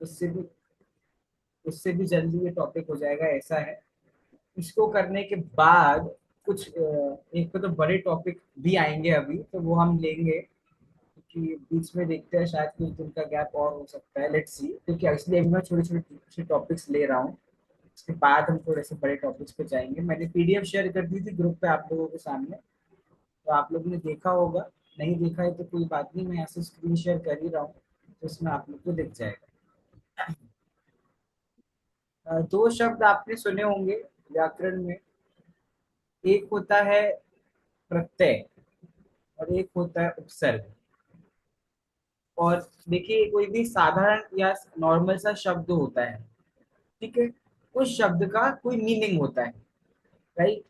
उससे भी उससे भी जल्दी ये टॉपिक हो जाएगा, ऐसा है। इसको करने के बाद कुछ एक तो बड़े टॉपिक भी आएंगे अभी, तो वो हम लेंगे, कि बीच में देखते हैं, शायद कुछ दिन का गैप और हो सकता है, लेट्स सी। क्योंकि इसलिए अभी मैं छोटे छोटे टॉपिक्स ले रहा हूँ, उसके बाद हम थोड़े से बड़े टॉपिक्स पे जाएंगे। मैंने पीडीएफ शेयर कर दी थी ग्रुप पे आप लोगों के सामने, तो आप लोगों ने देखा होगा। नहीं देखा है तो कोई बात नहीं, मैं यहाँ से स्क्रीन शेयर कर ही रहा हूँ, तो इसमें आप लोग को दिख जाएगा। दो शब्द आपने सुने होंगे व्याकरण में, एक होता है प्रत्यय और एक होता है उपसर्ग। और देखिए, कोई भी साधारण या नॉर्मल सा शब्द होता है, ठीक है, उस शब्द का कोई मीनिंग होता है, राइट।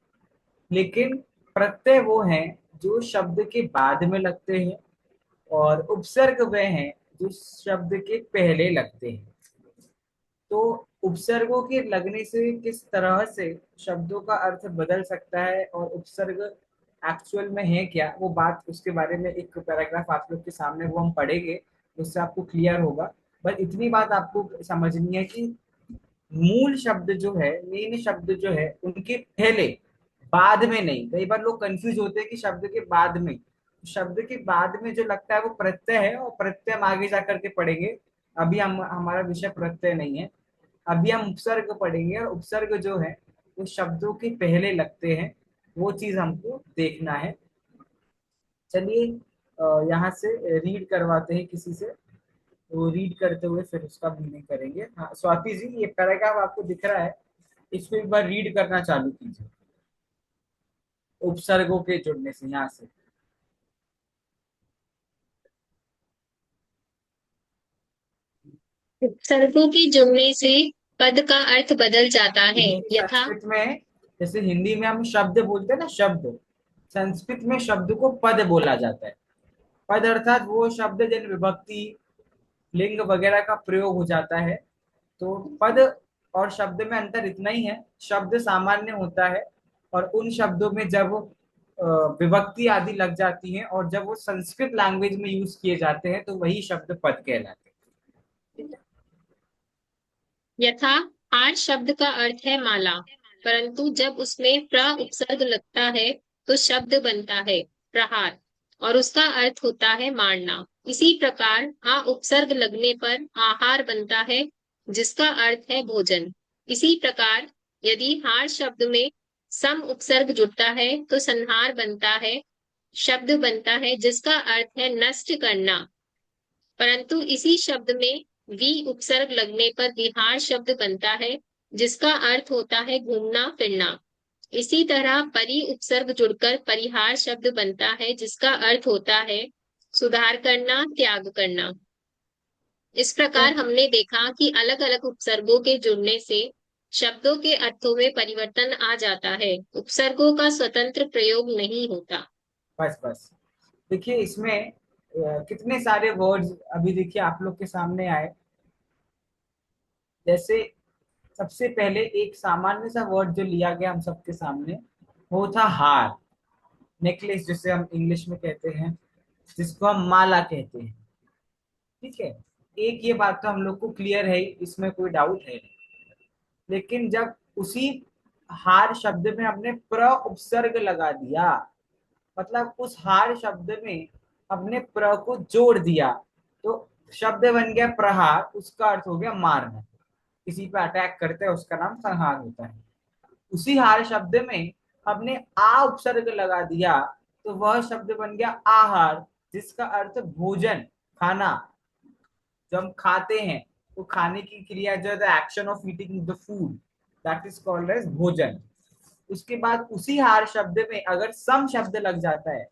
लेकिन प्रत्यय वो हैं जो शब्द के बाद में लगते हैं, और उपसर्ग वे हैं जो शब्द के पहले लगते हैं। तो उपसर्गों के लगने से किस तरह से शब्दों का अर्थ बदल सकता है, और उपसर्ग एक्चुअल में है क्या, वो बात, उसके बारे में एक पैराग्राफ आप लोग के सामने वो हम पढ़ेंगे, उससे आपको क्लियर होगा। बस इतनी बात आपको समझनी है कि मूल शब्द जो है, मेन शब्द जो है, उनके पहले, बाद में नहीं। कई बार लोग कंफ्यूज होते हैं कि शब्द के बाद में, शब्द के बाद में जो लगता है वो प्रत्यय है, और प्रत्यय हम आगे जाकर के पढ़ेंगे। अभी हम, हमारा विषय प्रत्यय नहीं है। अभी हम उपसर्ग पढ़ेंगे, और उपसर्ग जो है वो शब्दों के पहले लगते हैं, वो चीज हमको देखना है। चलिए, यहाँ से रीड करवाते हैं किसी से, तो रीड करते हुए फिर उसका मीनिंग करेंगे। हाँ स्वाति जी, ये पैराग्राफ आपको दिख रहा है, इसको एक बार रीड करना चालू कीजिए, उपसर्गों के जुड़ने से यहाँ से। उपसर्गों के जुड़ने से पद का अर्थ बदल जाता है। देखिए यथा संस्कृत में, जैसे हिंदी में हम शब्द बोलते हैं ना, शब्द, संस्कृत में शब्द को पद बोला जाता है। पद अर्थात वो शब्द जिन विभक्ति, लिंग वगैरह का प्रयोग हो जाता है। तो पद और शब्द में अंतर इतना ही है, शब्द सामान्य होता है, और उन शब्दों में जब विभक्ति आदि लग जाती है, और जब वो संस्कृत लैंग्वेज में यूज किए जाते हैं, तो वही शब्द पद कहलाते हैं। ठीक है। यथा आर्ट शब्द का अर्थ है माला, परंतु जब उसमें प्र उपसर्ग लगता है तो शब्द बनता है प्रहार, और उसका अर्थ होता है मारना। इसी प्रकार आ उपसर्ग लगने पर आहार बनता है, जिसका अर्थ है भोजन। इसी प्रकार यदि हार शब्द में सम उपसर्ग जुड़ता है तो संहार बनता है, शब्द बनता है जिसका अर्थ है नष्ट करना। परंतु इसी शब्द में वी उपसर्ग लगने पर विहार शब्द बनता है, जिसका अर्थ होता है घूमना फिरना। इसी तरह परि उपसर्ग जुड़कर परिहार शब्द बनता है, जिसका अर्थ होता है सुधार करना त्याग करना। इस प्रकार हमने देखा कि अलग अलग उपसर्गों के जुड़ने से शब्दों के अर्थों में परिवर्तन आ जाता है। उपसर्गों का स्वतंत्र प्रयोग नहीं होता। बस बस, देखिए इसमें कितने सारे वर्ड्स अभी देखिए आप लोग के सामने आए। जैसे सबसे पहले एक सामान्य सा वर्ड जो लिया गया हम सबके सामने, वो था हार, नेकलेस जिसे हम इंग्लिश में कहते हैं, जिसको हम माला कहते हैं। ठीक है, एक ये बात तो हम लोग को क्लियर है, इसमें कोई डाउट है नहीं। लेकिन जब उसी हार शब्द में हमने प्र उपसर्ग लगा दिया, मतलब उस हार शब्द में हमने प्र को जोड़ दिया, तो शब्द बन गया प्रहार, उसका अर्थ हो गया मारना। किसी पे अटैक करते हैं उसका नाम संहार होता है। उसी हार शब्द में हमने आ उपसर्ग लगा दिया, तो वह शब्द बन गया आहार, जिसका अर्थ भोजन, खाना। जो हम खाते हैं, तो खाने की क्रिया जो है, the action of eating the food, that is called as भोजन। उसके बाद उसी हार शब्द में अगर सम शब्द लग जाता है,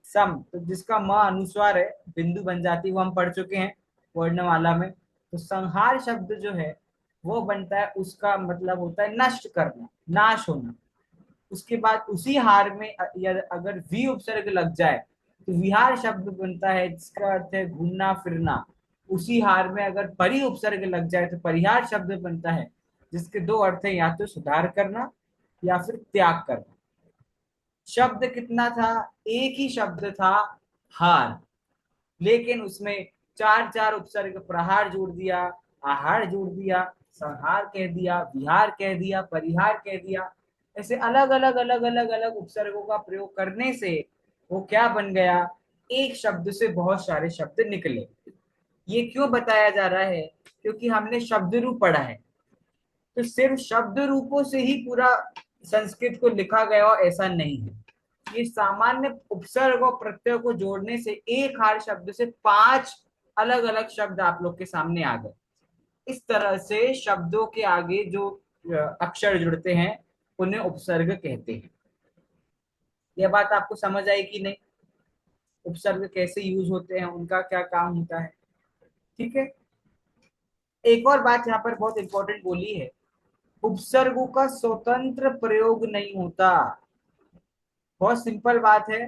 सम, तो जिसका म अनुस्वार है, बिंदु बन जाती है, वो हम पढ़ चुके हैं वर्णमाला में। तो संहार शब्द जो है वो बनता है, उसका मतलब होता है नष्ट करना, नाश होना। उसके बाद उसी हार में अगर वी उपसर्ग लग जाए, तो विहार शब्द बनता है, जिसका अर्थ है घूमना फिरना। उसी हार में अगर परि उपसर्ग लग जाए, तो परिहार शब्द बनता है, जिसके दो अर्थ है, या तो सुधार करना या फिर त्याग करना। शब्द कितना था, एक ही शब्द था, हार, लेकिन उसमें चार चार उपसर्ग प्रहार जोड़ दिया, आहार जोड़ दिया, संहार कह दिया, विहार कह दिया, परिहार कह दिया। ऐसे अलग अलग अलग अलग अलग उपसर्गों का प्रयोग करने से वो क्या बन गया, एक शब्द से बहुत सारे शब्द निकले। ये क्यों बताया जा रहा है, क्योंकि हमने शब्द रूप पढ़ा है। तो सिर्फ शब्द रूपों से ही पूरा संस्कृत को लिखा गया हो ऐसा नहीं है। ये सामान्य उपसर्ग और प्रत्यय को जोड़ने से एक हार शब्द से पांच अलग अलग शब्द आप लोग के सामने आ गए। इस तरह से शब्दों के आगे जो अक्षर जुड़ते हैं उन्हें उपसर्ग कहते हैं। यह बात आपको समझ आई कि नहीं, उपसर्ग कैसे यूज होते हैं, उनका क्या काम होता है। ठीक है। एक और बात यहाँ पर बहुत इंपॉर्टेंट बोली है, उपसर्गों का स्वतंत्र प्रयोग नहीं होता। बहुत सिंपल बात है।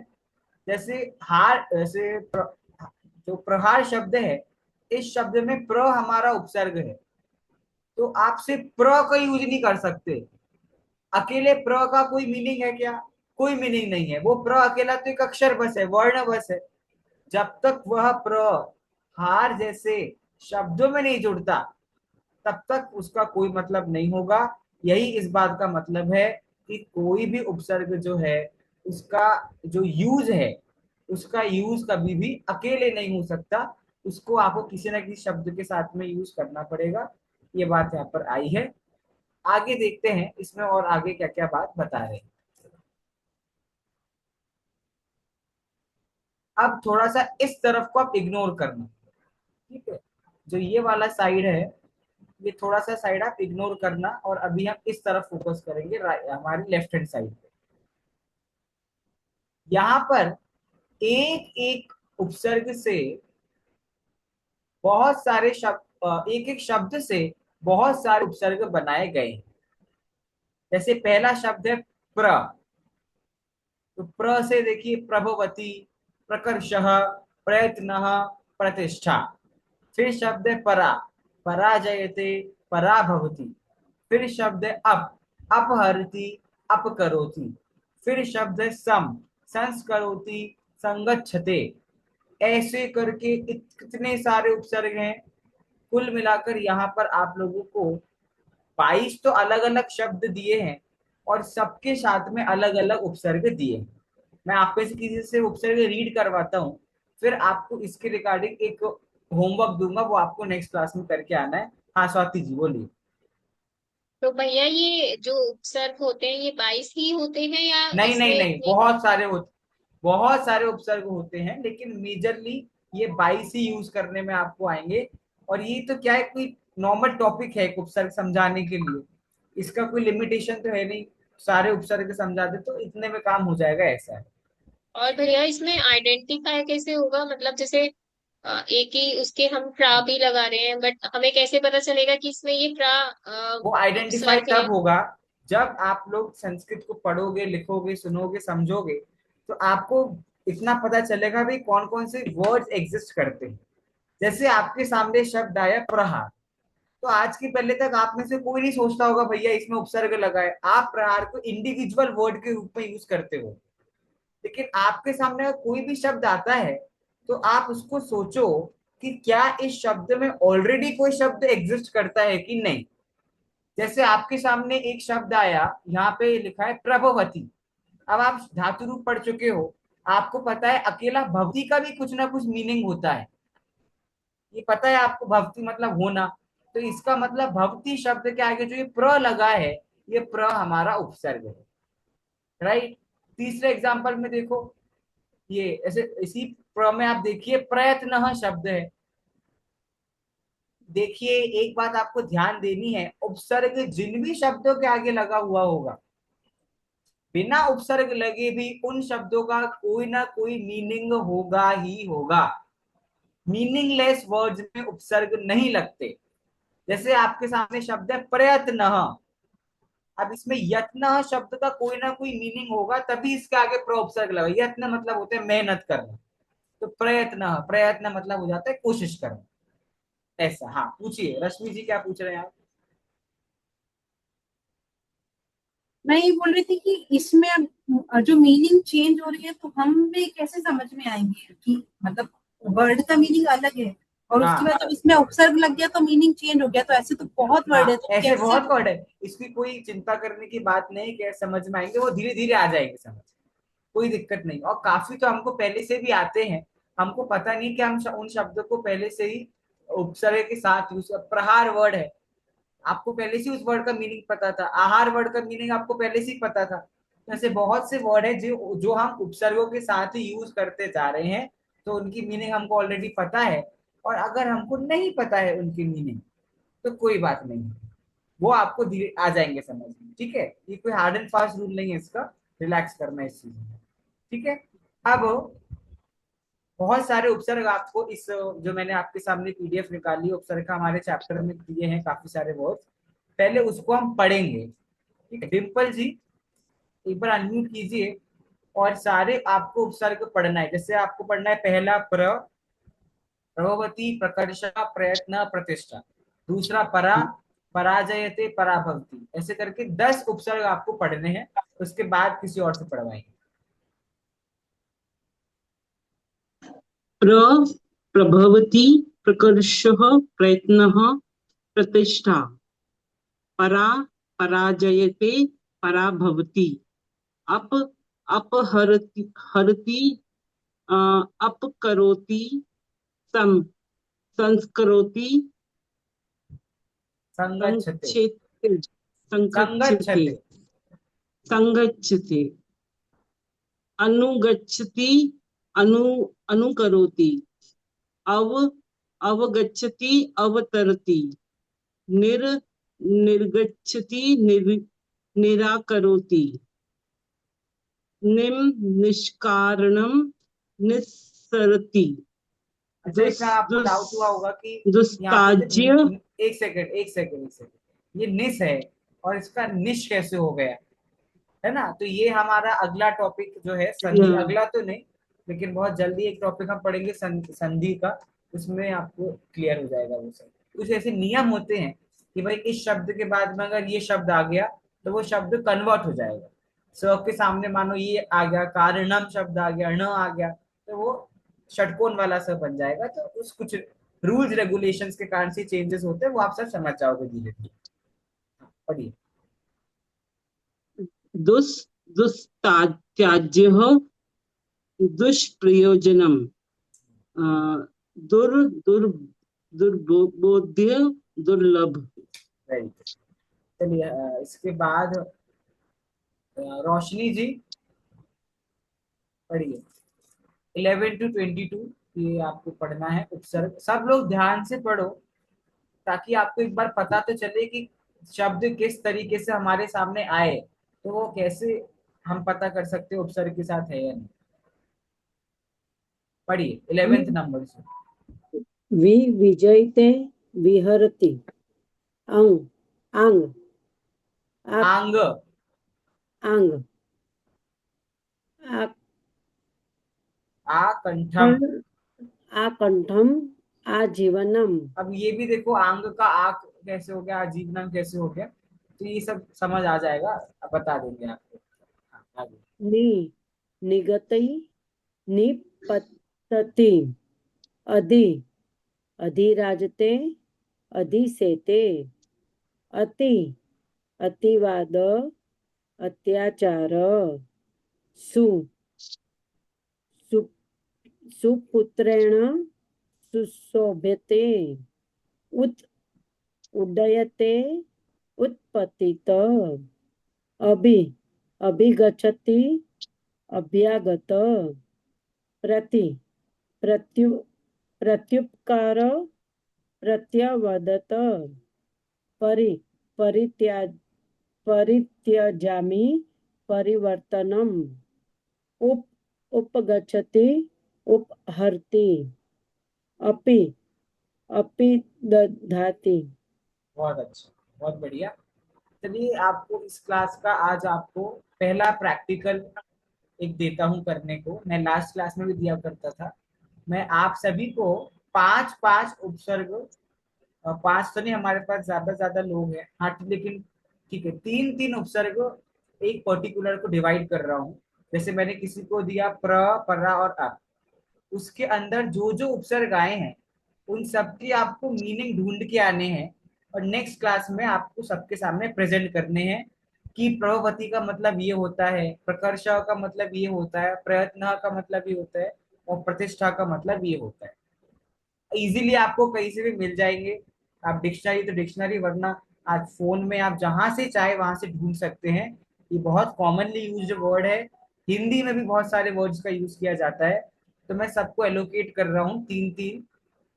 जैसे हार, जैसे जो प्रहार शब्द है, इस शब्द में प्र हमारा उपसर्ग है, तो आप सिर्फ प्र का यूज नहीं कर सकते। अकेले प्र का कोई मीनिंग है क्या, कोई मीनिंग नहीं है। वो प्र अकेला तो एक अक्षर बस है, वर्ण बस है। जब तक वह प्र हार जैसे शब्दों में नहीं जुड़ता तब तक उसका कोई मतलब नहीं होगा। यही इस बात का मतलब है कि कोई भी उपसर्ग जो है उसका जो यूज है, उसका यूज कभी भी अकेले नहीं हो सकता। उसको आपको किसी ना किसी शब्द के साथ में यूज करना पड़ेगा। ये बात यहाँ पर आई है। आगे देखते हैं इसमें और आगे क्या क्या बात बता रहे हैं। अब थोड़ा सा इस तरफ को आप इग्नोर करना। ठीक है, जो ये वाला साइड है, ये थोड़ा सा साइड आप इग्नोर करना, और अभी हम इस तरफ फोकस करेंगे, हमारी लेफ्ट हैंड साइड पे। यहाँ पर एक एक उपसर्ग से बहुत सारे शब्द, एक एक शब्द से बहुत सारे उपसर्ग बनाए गए हैं। जैसे पहला शब्द है प्र, तो प्र से देखिए प्रभवती, प्रकर्षः, प्रयत्न, प्रतिष्ठा। फिर शब्द है परा, पराजयते, पराभवती। फिर शब्द है अपहरति, अपकरोति। फिर शब्द है संस्करोति, संगच्छते। ऐसे करके कितने सारे उपसर्ग हैं। कुल मिलाकर यहाँ पर आप लोगों को 22 तो अलग अलग शब्द दिए हैं, और सबके साथ में अलग अलग उपसर्ग दिए हैं। मैं आप में से किसी से उपसर्ग रीड करवाता हूँ, फिर आपको इसके रिगार्डिंग एक होमवर्क दूंगा, वो आपको नेक्स्ट क्लास में करके आना है। हाँ स्वाति जी बोलिए। तो भैया ये जो उपसर्ग होते हैं ये 22 ही होते हैं या नहीं नहीं इसमें नहीं, इतने बहुत सारे होते, बहुत सारे उपसर्ग होते हैं, लेकिन मेजरली ये 22 ही यूज करने में आपको आएंगे। और ये तो क्या है, कोई नॉर्मल टॉपिक है एक उपसर्ग समझाने के लिए, इसका कोई लिमिटेशन तो है नहीं। सारे उपसर्ग समझा दे तो इतने में काम हो जाएगा, ऐसा है। और भैया इसमें आइडेंटिफाई कैसे होगा, मतलब जैसे एक ही उसके हम प्रा भी लगा रहे हैं बट हमें कैसे पता चलेगा कि इसमें ये प्रा वो आइडेंटिफाई उपसर्ग है। तब होगा जब आप लोग संस्कृत को पढ़ोगे, लिखोगे, सुनोगे, समझोगे, तो आपको इतना पता चलेगा भी कौन कौन से वर्ड्स एग्जिस्ट करते हैं। जैसे आपके सामने शब्द आया प्रहार, तो आज की पहले तक आप में से कोई नहीं सोचता होगा भैया इसमें उपसर्ग लगा है। आप प्रहार को इंडिविजुअल वर्ड के रूप में यूज करते हो। लेकिन आपके सामने अगर कोई भी शब्द आता है तो आप उसको सोचो कि क्या इस शब्द में ऑलरेडी कोई शब्द एग्जिस्ट करता है कि नहीं। जैसे आपके सामने एक शब्द आया, यहाँ पे लिखा है प्रभवती। अब आप धातु रूप पढ़ चुके हो, आपको पता है अकेला भवती का भी कुछ ना कुछ मीनिंग होता है। ये पता है आपको, भवती मतलब होना। तो इसका मतलब भवती शब्द के आगे जो ये प्र लगा है, ये प्र हमारा उपसर्ग है। राइट। तीसरे एग्जाम्पल में देखो, ये ऐसे इसी प्र में आप देखिए प्रयत्न शब्द है। देखिए एक बात आपको ध्यान देनी है, उपसर्ग जिन भी शब्दों के आगे लगा हुआ होगा, बिना उपसर्ग लगे भी उन शब्दों का कोई ना कोई मीनिंग होगा ही होगा। मीनिंगलेस वर्ड्स में उपसर्ग नहीं लगते। जैसे आपके सामने शब्द है प्रयत्न, अब इसमें यत्न शब्द का कोई ना कोई मीनिंग होगा तभी इसके आगे प्रोपसर्ग लगा। यत्न मतलब होते हैं मेहनत करना, तो प्रयत्न, प्रयत्न मतलब हो जाता है कोशिश करना। ऐसा। हाँ पूछिए रश्मि जी, क्या पूछ रहे हैं आप। मैं ये बोल रही थी कि इसमें अब जो मीनिंग चेंज हो रही है तो हम भी कैसे समझ में आएंगे कि मतलब वर्ड का मीनिंग अलग है, और उसके हाँ बाद जब इसमें उपसर्ग लग गया तो मीनिंग चेंज हो गया। तो ऐसे तो बहुत वर्ड है, हाँ, तो ऐसे कैसे? बहुत वर्ड है, इसकी कोई चिंता करने की बात नहीं कि समझ में आएंगे, वो धीरे धीरे आ जाएंगे समझ, कोई दिक्कत नहीं। और काफी तो हमको पहले से भी आते हैं, हमको पता नहीं कि हम उन शब्दों को पहले से ही उपसर्ग के साथ यूज। प्रहार वर्ड है, आपको पहले से उस वर्ड का मीनिंग पता था। आहार वर्ड का मीनिंग आपको पहले से ही पता था। तो ऐसे बहुत से वर्ड है जो जो हम उपसर्गों के साथ ही यूज करते जा रहे हैं, तो उनकी मीनिंग हमको ऑलरेडी पता है। और अगर हमको नहीं पता है उनकी मीनिंग, तो कोई बात नहीं, वो आपको धीरे आ जाएंगे समझ में, ठीक है। ये कोई हार्ड एंड फास्ट रूल नहीं है इसका, रिलैक्स करना है इस चीज में, ठीक है। अब बहुत सारे उपसर्ग आपको इस जो मैंने आपके सामने पीडीएफ निकाली उपसर्ग का, हमारे चैप्टर में दिए हैं काफी सारे वर्ड्स, पहले उसको हम पढ़ेंगे, ठीक है। डिम्पल जी एक बार अनम्यूट कीजिए, और सारे आपको उपसर्ग पढ़ना है। जैसे आपको पढ़ना है पहला प्रभवती, प्रकर्षा, प्रयत्न, प्रतिष्ठा। दूसरा परा, पराजयते, पराभवती। ऐसे करके 10 उपसर्ग आपको पढ़ने हैं, उसके बाद किसी और से पढ़वाएंगे। प्रभवति, प्रकर्षः, प्रयत्नः, प्रतिष्ठा। परा, पराजयते, पराभवति। अप, अपहरति, हरति, अपकरोति, सं, संस्करोति, संगच्छते, संक्षेप्ते, संगच्छते, संगच्छते, संगच्छते। अनुगच्छति, अनु, अनुकरोति। अव, अवगच्छति, अवतरति। निर, निर्गच्छति, निराकरोति। निम, निष्कारणम, निस्सरति। अच्छा इसमें आपको डाउट हुआ होगा कि यहाँ पे जो दुस्ताज्य। एक सेकंड एक सेकंड एक सेकंड, ये निस है और इसका निश कैसे हो गया, है ना। तो ये हमारा अगला टॉपिक जो है संधि, अगला तो नहीं लेकिन बहुत जल्दी एक टॉपिक हम पढ़ेंगे संधि का, उसमें आपको क्लियर हो जाएगा वो सब। कुछ ऐसे नियम होते हैं कि भाई इस शब्द के बाद में अगर ये शब्द आ गया तो वो शब्द कन्वर्ट हो जाएगा। स के सामने मानो ये आ गया, कारणम शब्द आ गया, ण आ गया, तो वो षटकोण वाला स बन जाएगा। तो उस कुछ रूल्स रेगुलेशंस के कारण से चेंजेस होते हैं, वो आप सब समझ जाओगे धीरे धीरे। पढ़िए। दुस्ताज्यः, दुष्प्रयोजनम, दुर, दुर, दुर्बोध्य, दुर्लभ। Very good. चलिए इसके बाद रोशनी जी पढ़िए 11 to 22, ये आपको पढ़ना है उपसर्ग। सब लोग ध्यान से पढ़ो ताकि आपको एक बार पता तो चले कि शब्द किस तरीके से हमारे सामने आए, तो वो कैसे हम पता कर सकते हैं उपसर्ग के साथ है या नहीं। पढ़िए 11th नंबर से। विजयते, विहरति। अंग, अंग, आंग, अंग, आकंठम। आकंठम, आजीवनम। अब ये भी देखो आंग का आक कैसे हो गया, आजीवनम कैसे हो गया, तो ये सब समझ आ जाएगा, अब बता देंगे आपको। हाँ, आगे। नि, निगतै, निपतति। अधि, अधिराजते, अधिसेते। अति, अतिवाद, अत्याचार। सु, सु, सुपुत्रेण, सुशोभ्यते। उत, उड्डयते, उत्पतित। अभि, अभिगच्छति, अभ्यागत। प्रति, प्रत्यु, प्रत्युपकार, प्रत्यवदत। परि, परित्याज, परित्यजामि, परिवर्तनम। उप, उपगच्छति, उपहरति। अपि, अपि दधाति। बहुत अच्छा, बहुत बढ़िया। चलिए आपको इस क्लास का आज आपको पहला प्रैक्टिकल एक देता हूं करने को, मैं लास्ट क्लास में भी दिया करता था। मैं आप सभी को 5-5 उपसर्ग, 5 तो नहीं, हमारे पास ज्यादा ज्यादा लोग हैं, हाँ लेकिन ठीक है, 3-3 उपसर्ग एक पर्टिकुलर को डिवाइड कर रहा हूँ। जैसे मैंने किसी को दिया प्र, परा और अ, उसके अंदर जो जो उपसर्ग आए हैं उन सब की आपको मीनिंग ढूंढ के आने हैं और नेक्स्ट क्लास में आपको सबके सामने प्रेजेंट करने हैं कि प्रभवती का मतलब ये होता है, प्रकर्ष का मतलब ये होता है, प्रयत्न का मतलब ये होता है, और प्रतिष्ठा का मतलब ये होता है। इजीली आपको कहीं से भी मिल जाएंगे। आप डिक्शनरी तो डिक्शनरी, वरना आज फोन में आप जहां से चाहे वहां से ढूंढ सकते हैं। ये बहुत कॉमनली यूज्ड वर्ड है। हिंदी में भी बहुत सारे वर्ड्स का यूज किया जाता है। तो मैं सबको एलोकेट कर रहा हूँ तीन तीन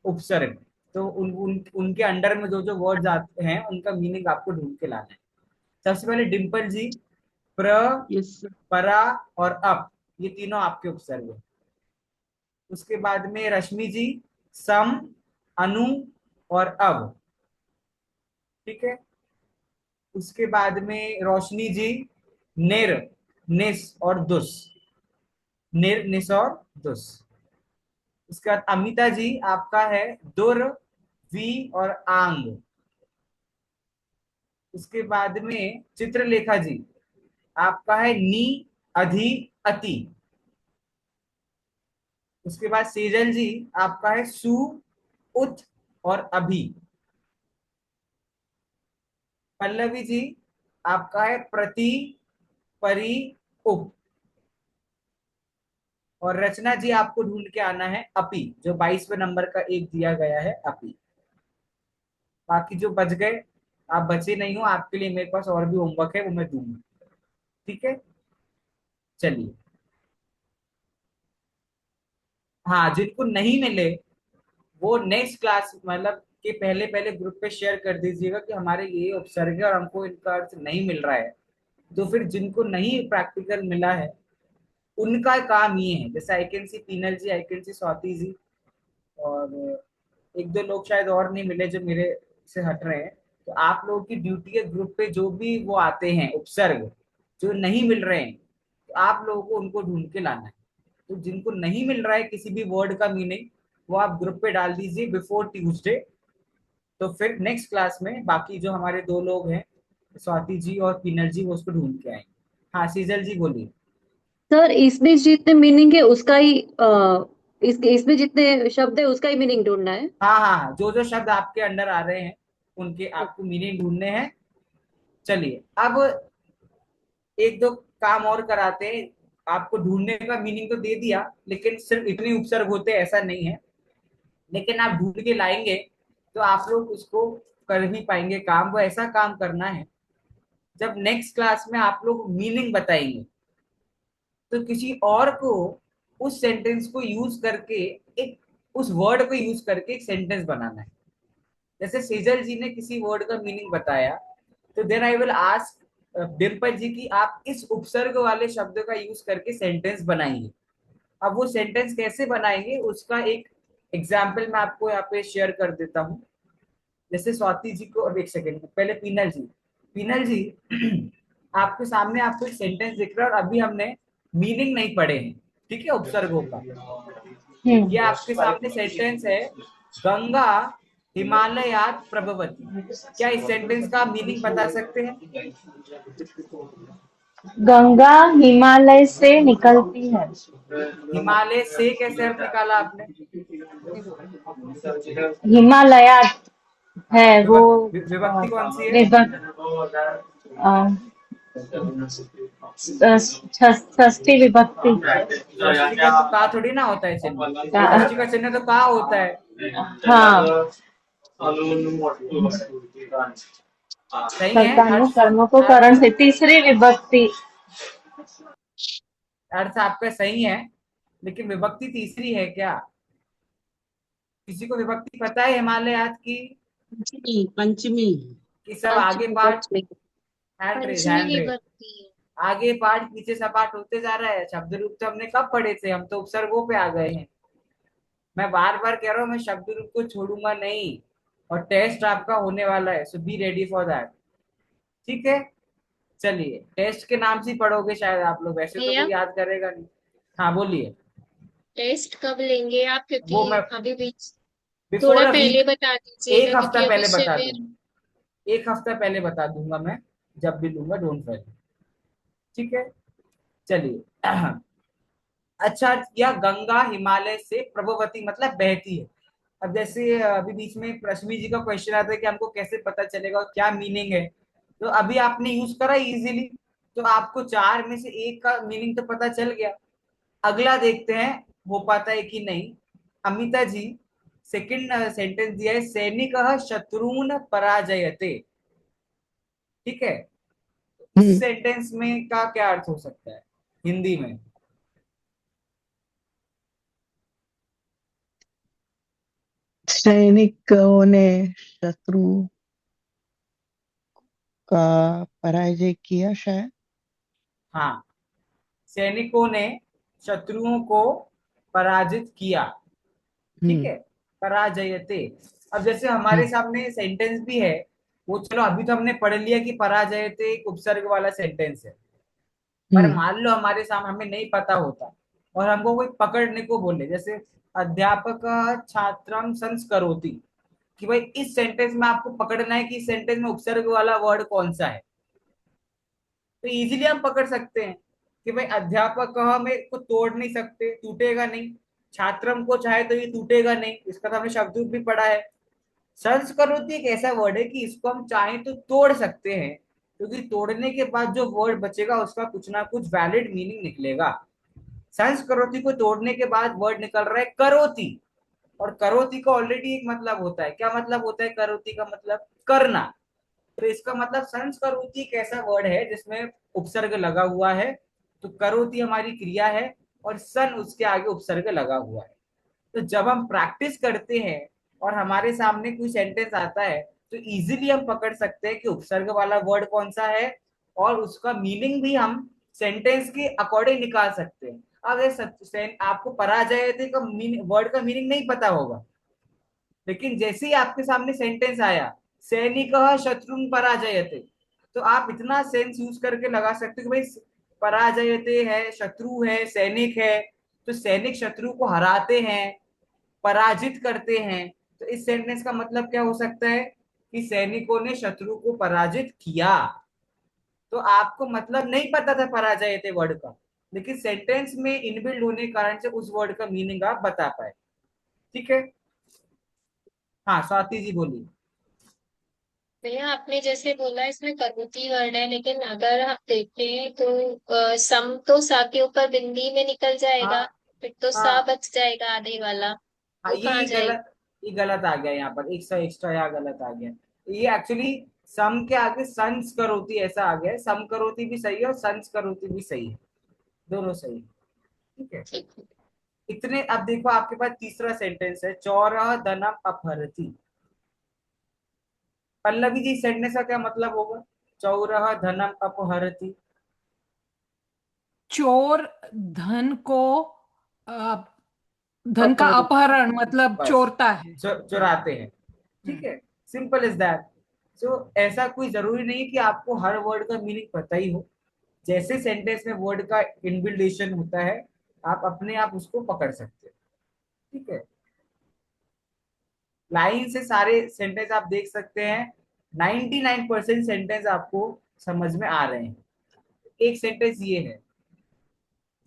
उपसर्ग। तो उनके अंडर में जो जो वर्ड्स आते हैं उनका मीनिंग आपको ढूंढ के लाना है। सबसे पहले डिम्पल जी, प्र, यस सर। परा और अप, ये तीनों आपके उपसर्ग हैं। उसके बाद में रश्मि जी, सम, अनु और अव। ठीक है। उसके बाद में रोशनी जी, निर, निस और दुस, निर, निस और दुस। उसके बाद अमिता जी आपका है दुर, वी और आंग। उसके बाद में चित्रलेखा जी आपका है नी, अधि, अति। उसके बाद सेजल जी आपका है सु, उत और अभी। पल्लवी जी आपका है प्रति, परि, उप। और रचना जी आपको ढूंढ के आना है अपी, जो 22वें नंबर का एक दिया गया है अपी। बाकी जो बच गए, आप बचे नहीं हो, आपके लिए मेरे पास और भी होमवर्क है, वो मैं दूंगा। ठीक है। चलिए, हाँ, जिनको नहीं मिले वो नेक्स्ट क्लास मतलब के पहले पहले ग्रुप पे शेयर कर दीजिएगा कि हमारे ये उपसर्ग है और हमको इनका अर्थ नहीं मिल रहा है। तो फिर जिनको नहीं प्रैक्टिकल मिला है उनका काम ये है, जैसे I can see Pinal ji, I can see Swati ji, और एक दो लोग शायद और नहीं मिले जो मेरे से हट रहे हैं। तो आप लोगों की ड्यूटी है ग्रुप पे जो भी वो आते हैं उपसर्ग जो नहीं मिल रहे हैं, तो आप लोगों को उनको ढूंढ के लाना है। तो जिनको नहीं मिल रहा है किसी भी वर्ड का मीनिंग, वो आप ग्रुप पे डाल दीजिए बिफोर ट्यूसडे। तो फिर नेक्स्ट क्लास में बाकी जो हमारे दो लोग हैं, स्वाति जी और पीनल जी, वो उसको ढूंढ के आएंगे। हाँ, सीजल जी बोलिए। सर इसमें जितने मीनिंग है उसका ही इसमें जितने शब्द है उसका ही मीनिंग ढूंढना है। हाँ हाँ हाँ, जो जो शब्द आपके अंडर आ रहे हैं उनके आपको मीनिंग ढूंढने हैं। चलिए, अब एक दो काम और कराते हैं। आपको ढूंढने का मीनिंग तो दे दिया, लेकिन सिर्फ इतने उपसर्ग होते ऐसा नहीं है। लेकिन आप ढूंढ के लाएंगे तो आप लोग उसको कर भी पाएंगे काम। वो ऐसा काम करना है, जब नेक्स्ट क्लास में आप लोग मीनिंग बताएंगे तो किसी और को उस सेंटेंस को यूज करके, एक उस वर्ड को यूज करके एक सेंटेंस बनाना है। जैसे सेजल जी ने किसी वर्ड का मीनिंग बताया, तो then I will ask Dimple ji की आप इस उपसर्ग वाले शब्द का यूज करके सेंटेंस बनाएंगे। अब वो सेंटेंस कैसे बनाएंगे उसका एक एग्जाम्पल मैं आपको यहाँ पे शेयर कर देता हूँ। जैसे स्वाति जी को, अब एक सेकेंड पहले पीनल जी, पीनल जी आपके सामने आपको एक सेंटेंस दिख रहा है और अभी हमने मीनिंग नहीं पढ़े हैं, ठीक है, उपसर्गों का। ये आपके सामने सेंटेंस है, गंगा हिमालयात प्रभवती। क्या इस सेंटेंस का मीनिंग बता सकते हैं? गंगा हिमालय से निकलती है। हिमालय से कैसे अर्थ निकाला आपने? हिमालयात है वो विभक्ति कौन सी है? षष्ठी विभक्ति। षष्ठी का तो का थोड़ी ना होता है चिन्ह, षष्ठी का चिन्ह तो का होता है। हाँ, सही है कर्तानु अर्थ। कर्म को करण से तीसरी विभक्ति। अर्थ आपका सही है, लेकिन विभक्ति तीसरी है क्या? किसी को विभक्ति पता है हिमालयात की? पंचमी पंचमी। कि सब आगे पंचमी पाठ, पंचमी हैंड रेज, पंचमी हैंड रेज। विभक्ति है। आगे पाठ पीछे सपाट होते जा रहा है। शब्द रूप तो हमने कब पढ़े थे, हम तो उपसर्गों पे आ गए हैं। मैं बार बार कह रहा हूँ, मैं शब्द रूप को छोड़ूंगा नहीं। और टेस्ट आपका होने वाला है, सो बी रेडी फॉर दैट। ठीक है। चलिए, टेस्ट के नाम से ही पढ़ोगे शायद आप लोग, वैसे तो भैया कोई याद करेगा नहीं। हाँ बोलिए। टेस्ट कब लेंगे आप, वो क्योंकि मैं अभी भी बिफोर थोड़ा अ पहले वीक, बता दीजिएगा, एक हफ्ता क्योंकि अभी पहले बता शिविर। दूंगा। एक हफ्ता पहले बता दूंगा मैं, जब भी लूंगा, डोंट वरी। ठीक है। चलिए। अच्छा, या गंगा हिमालय से प्रभवती मतलब बहती है। अब जैसे अभी बीच में रश्मि जी का क्वेश्चन आता है कि हमको कैसे पता चलेगा और क्या मीनिंग है, तो अभी आपने यूज करा इजीली, तो आपको चार में से एक का मीनिंग तो पता चल गया। अगला देखते हैं हो पाता है कि नहीं। अमिता जी, सेकंड सेंटेंस दिया है, सैनिक शत्रुन पराजयते। ठीक है, इस सेंटेंस में का क्या अर्थ हो सकता है हिंदी में? सैनिकों ने शत्रु का पराजय किया शायद। हाँ, सैनिकों ने शत्रुओं को पराजित किया। ठीक हम्म। है, पराजयते। अब जैसे हमारे हम्म। सामने सेंटेंस भी है, वो चलो अभी तो हमने पढ़ लिया कि पराजयते एक उपसर्ग वाला सेंटेंस है। पर हम्म। मान लो हमारे सामने हमें नहीं पता होता और हमको कोई पकड़ने को बोले, जैसे अध्यापक छात्रम संस्करोति, कि भाई इस सेंटेंस में आपको पकड़ना है कि इस सेंटेंस में उपसर्ग वाला वर्ड कौन सा है, तो इजीली हम पकड़ सकते हैं कि भाई अध्यापक में को तोड़ नहीं सकते, टूटेगा नहीं। छात्रम को चाहे तो ये टूटेगा नहीं, इसका तो हमने शब्द भी पढ़ा है। संस्करोति एक ऐसा वर्ड है कि इसको हम चाहें तो तोड़ सकते हैं, क्योंकि तोड़ने के बाद जो वर्ड बचेगा उसका कुछ ना कुछ वैलिड मीनिंग निकलेगा। संस्करोति को तोड़ने के बाद वर्ड निकल रहा है करोति, और करोति का ऑलरेडी एक मतलब होता है। क्या मतलब होता है करोति का? मतलब करना। तो इसका मतलब संस्करोति एक ऐसा वर्ड है जिसमें उपसर्ग लगा हुआ है। तो करोति हमारी क्रिया है और सन उसके आगे उपसर्ग लगा हुआ है। तो जब हम प्रैक्टिस करते हैं और हमारे सामने कोई सेंटेंस आता है, तो इजीली हम पकड़ सकते हैं कि उपसर्ग वाला वर्ड कौन सा है, और उसका मीनिंग भी हम सेंटेंस के अकॉर्डिंग निकाल सकते हैं। अब आपको पराजयते का वर्ड का मीनिंग नहीं पता होगा, लेकिन जैसे ही आपके सामने सेंटेंस आया, सैनिक शत्रुन पराजयते, तो आप इतना सेंस यूज करके लगा सकते हो कि भाई पराजयते है, शत्रु है, सैनिक है, तो सैनिक शत्रु को हराते हैं, पराजित करते हैं। तो इस सेंटेंस का मतलब क्या हो सकता है कि सैनिकों ने शत्रु को पराजित किया। तो आपको मतलब नहीं पता था पराजयते वर्ड का, लेकिन सेंटेंस में इनबिल्ड होने के कारण से उस वर्ड का मीनिंग आप बता पाए। ठीक है, हाँ स्वाति जी बोलिए। भैया आपने जैसे बोला इसमें करोति वर्ड है, लेकिन अगर आप देखें तो सम तो सा के ऊपर बिंदी में निकल हाँ जाएगा, फिर तो सा हाँ बच जाएगा आधे वाला, हाँ, वो कहाँ ये जाएगा? गलत, ये गलत आ गया यहाँ पर, एक सा एक्स्ट्रा यहाँ गलत आ गया। ये एक्चुअली सम के आगे संस करोति ऐसा आ गया है। सम करोति भी सही है और संस करोति भी सही है, दोनों सही है। ठीक है, ठीक है। इतने। अब देखो आपके पास तीसरा सेंटेंस है, चौर धनम अपहरति। पल्लवी जी, सेंटेंस का क्या मतलब होगा? चौर धनम अपहरति। चोर धन को अ, धन का अपहरित, अपहरण मतलब बस चोरता है। चुराते हैं। ठीक हम्म। है, सिंपल इज दैट। सो ऐसा कोई जरूरी नहीं है कि आपको हर वर्ड का मीनिंग पता ही हो। जैसे सेंटेंस में वर्ड का इनबिल्डेशन होता है, आप अपने आप उसको पकड़ सकते हो। ठीक है, लाइन से सारे सेंटेंस आप देख सकते हैं, 99% सेंटेंस आपको समझ में आ रहे हैं। एक सेंटेंस ये है,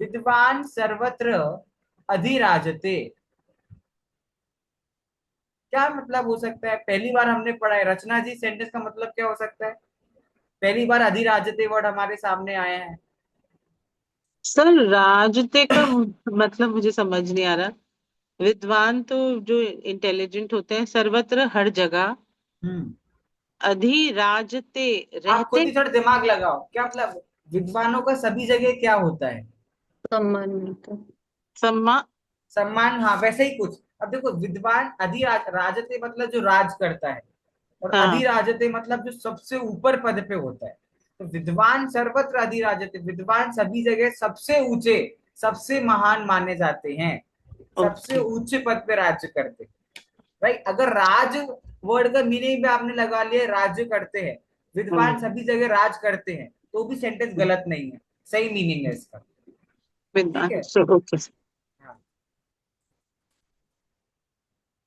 विद्वान सर्वत्र अधिराजते। क्या मतलब हो सकता है? पहली बार हमने पढ़ा है। रचना जी, सेंटेंस का मतलब क्या हो सकता है? पहली बार अधिराजते वर्ड हमारे सामने आया है। सर राजते का मतलब मुझे समझ नहीं आ रहा। विद्वान तो जो इंटेलिजेंट होते हैं सर्वत्र हर जगह, हम्म, अधिराजते आप खुद रहते। ही थोड़ा दिमाग लगाओ, क्या मतलब विद्वानों का सभी जगह क्या होता है? सम्मान मिलता है। सम्मान। सम्मान, हाँ वैसे ही कुछ। अब देखो, विद्वान राजते मतलब जो राज करता है, और हाँ। अधिराजते मतलब जो सबसे ऊपर पद पे होता है। तो विद्वान सर्वत्र अधिराजते, विद्वान सभी जगह सबसे ऊंचे, सबसे महान माने जाते हैं, सबसे ओके। ऊंचे पद पे राज्य करते। राइट, अगर राज वर्ड का मीनिंग भी आपने लगा लिया, राज्य करते हैं, विद्वान हाँ। सभी जगह राज करते हैं, तो भी सेंटेंस गलत नहीं है, सही मीनिंग है इसका। ठीक विद्वान है, ओके। हाँ।